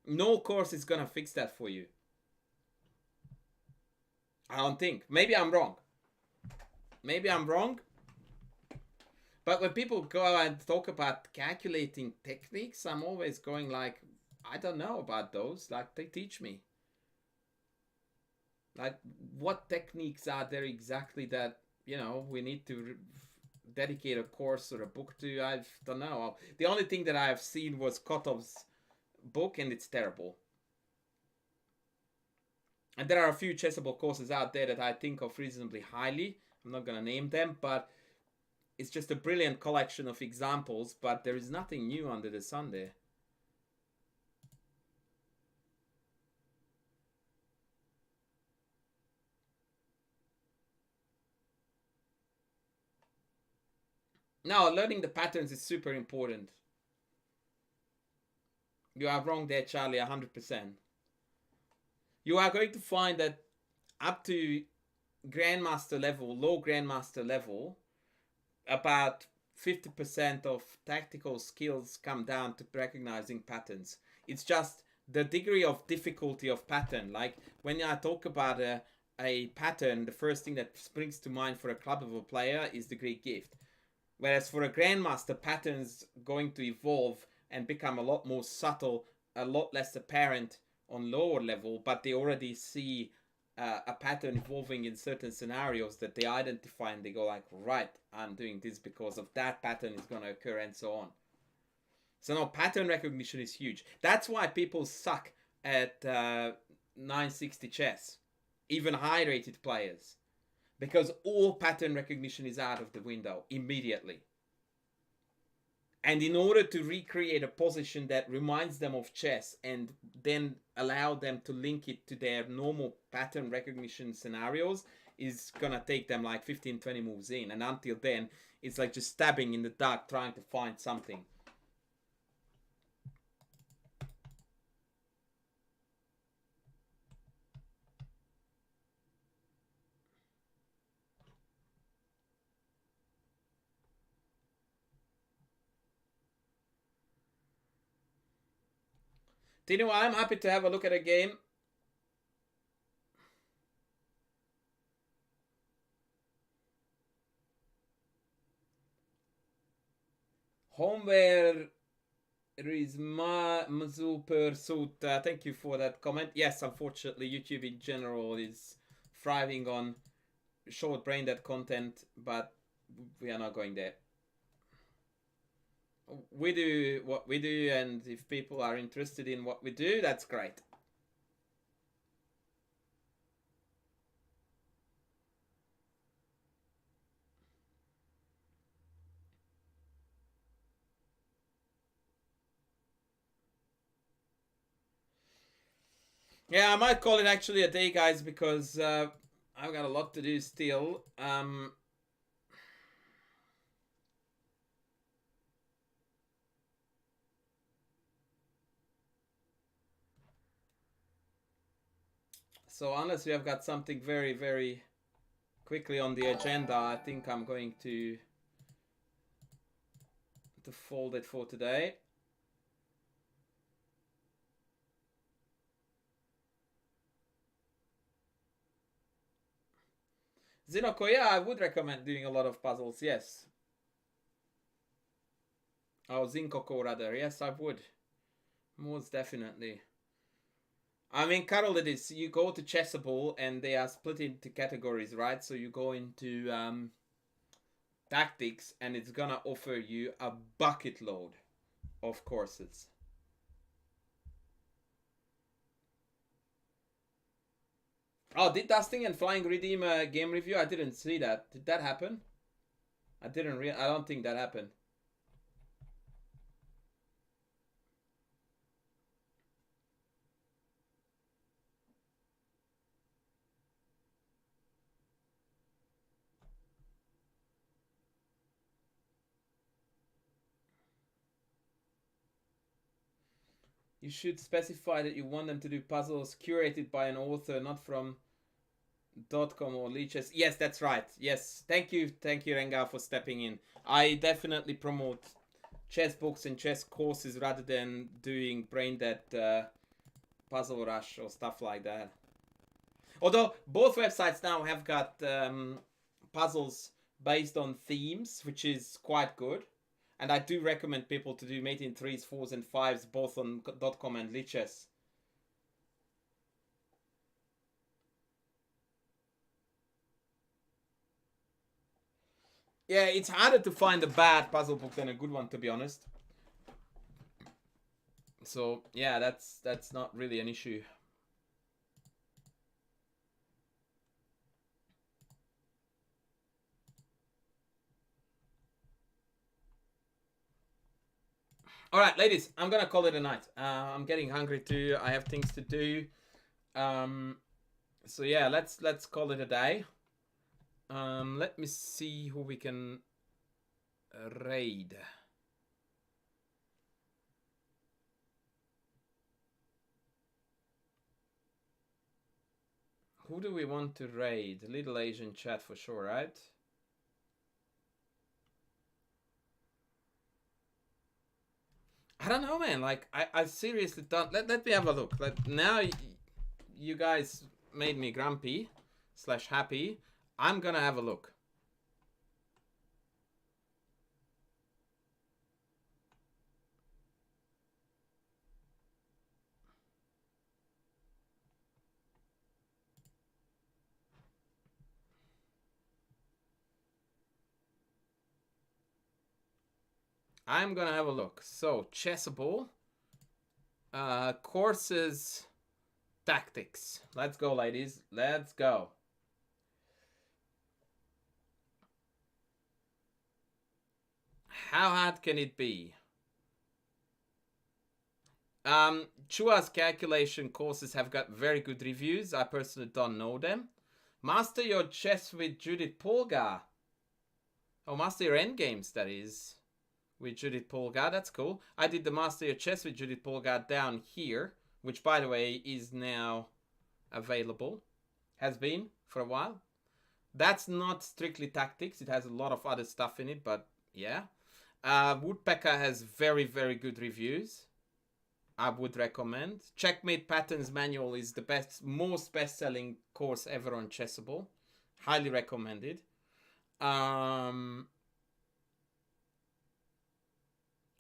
No course is gonna fix that for you. I don't think. Maybe I'm wrong. Maybe I'm wrong. But when people go and talk about calculating techniques, I'm always going like, I don't know about those. Like, they teach me. Like, what techniques are there exactly that, you know, we need to dedicate a course or a book to? I don't know. The only thing that I've seen was Kotov's book, and it's terrible. And there are a few chessable courses out there that I think of reasonably highly. I'm not going to name them, but it's just a brilliant collection of examples, but there is nothing new under the sun there. No, learning the patterns is super important. You are wrong there, Charlie, 100%. You are going to find that up to grandmaster level, low grandmaster level, about 50% of tactical skills come down to recognizing patterns. It's just the degree of difficulty of pattern. Like when I talk about a pattern, the first thing that springs to mind for a club level player is the Greek gift. Whereas for a grandmaster, patterns going to evolve and become a lot more subtle, a lot less apparent on lower level, but they already see a pattern evolving in certain scenarios that they identify, and they go like, right, I'm doing this because of that pattern is going to occur, and so on. So no, pattern recognition is huge. That's why people suck at 960 chess, even high rated players, because all pattern recognition is out of the window immediately. And in order to recreate a position that reminds them of chess and then allow them to link it to their normal pattern recognition scenarios is gonna take them like 15-20 moves in. And until then, it's like just stabbing in the dark trying to find something. Tino, I'm happy to have a look at a game. Homeware is Mazu Pursuit. Thank you for that comment. Yes, unfortunately, YouTube in general is thriving on short brain dead content, but we are not going there. We do what we do, and if people are interested in what we do, that's great. Yeah, I might call it actually a day, guys, because I've got a lot to do still. So unless we have got something very, very quickly on the agenda, I think I'm going to fold it for today. Zinoko, yeah, I would recommend doing a lot of puzzles, yes. Oh, Zinkoko rather, yes, I would. Most definitely. I mean, Carol, it is, you go to chessable and they are split into categories, right? So you go into tactics and it's gonna offer you a bucket load of courses. Oh, did Dusting and Flying redeem a game review? I didn't see that. Did that happen? I don't think that happened. You should specify that you want them to do puzzles curated by an author, not from .com or leeches. Yes, that's right. Yes, thank you, Renga, for stepping in. I definitely promote chess books and chess courses rather than doing brain dead puzzle rush or stuff like that. Although both websites now have got puzzles based on themes, which is quite good. And I do recommend people to do mate in 3s, 4s, and 5s, both on .com and Lichess. Yeah, it's harder to find a bad puzzle book than a good one, to be honest. So yeah, that's not really an issue. All right, ladies, I'm gonna call it a night. I'm getting hungry too. I have things to do. So yeah, let's call it a day. Let me see who we can raid. Who do we want to raid? Little Asian chat for sure, right? I don't know, man. Like, I seriously don't. Let me have a look. Like, now you guys made me grumpy / happy. I'm gonna have a look. I'm gonna have a look. So, chessable. Courses. Tactics. Let's go, ladies. Let's go. How hard can it be? Chua's calculation courses have got very good reviews. I personally don't know them. Master your chess with Judith Polgar. Oh, master your endgames, that is. With Judith Polgar, that's cool. I did the Master Your Chess with Judith Polgar down here, which, by the way, is now available. Has been for a while. That's not strictly tactics. It has a lot of other stuff in it, but yeah. Woodpecker has very, very good reviews. I would recommend. Checkmate Patterns Manual is the most best-selling course ever on Chessable. Highly recommended.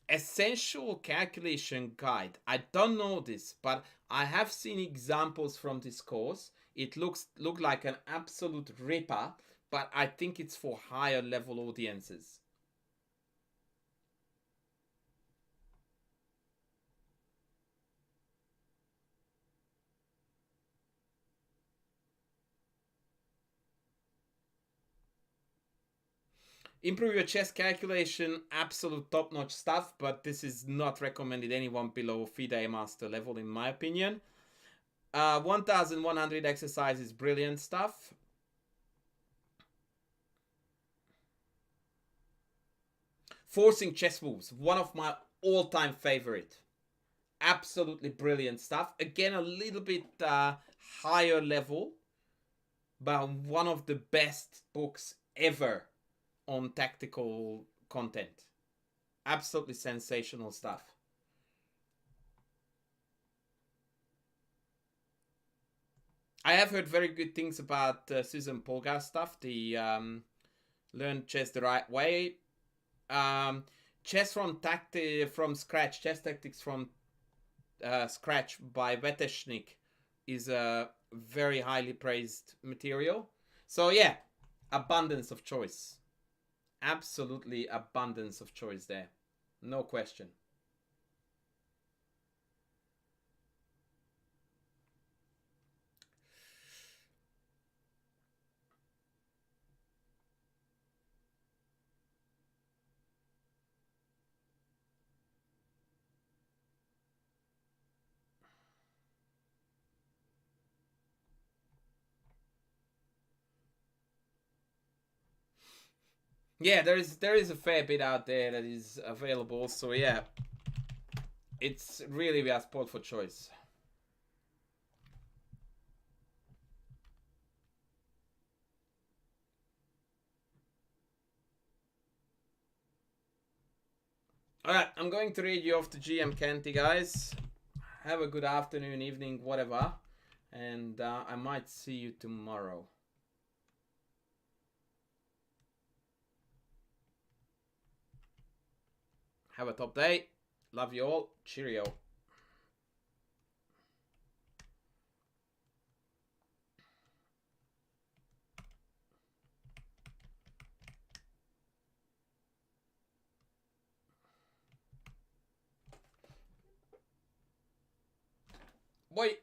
Essential Calculation Guide. I don't know this, but I have seen examples from this course. It look like an absolute ripper, but I think it's for higher level audiences. Improve your chess calculation, absolute top-notch stuff, but this is not recommended anyone below FIDE master level, in my opinion. 1100 exercises, brilliant stuff. Forcing chess moves, one of my all-time favorite. Absolutely brilliant stuff. Again, a little bit higher level, but one of the best books ever on tactical content. Absolutely sensational stuff. I have heard very good things about Susan Polgar stuff. The Learn Chess the Right Way. Chess from Scratch. Chess Tactics from Scratch by Veteshnik is a very highly praised material. So yeah, abundance of choice. Absolutely abundance of choice there. No question. Yeah, there is a fair bit out there that is available. So yeah, it's really we are spoiled for choice. Alright, I'm going to read you off to GM Canty, guys. Have a good afternoon, evening, whatever. And I might see you tomorrow. Have a top day. Love you all. Cheerio. Bye.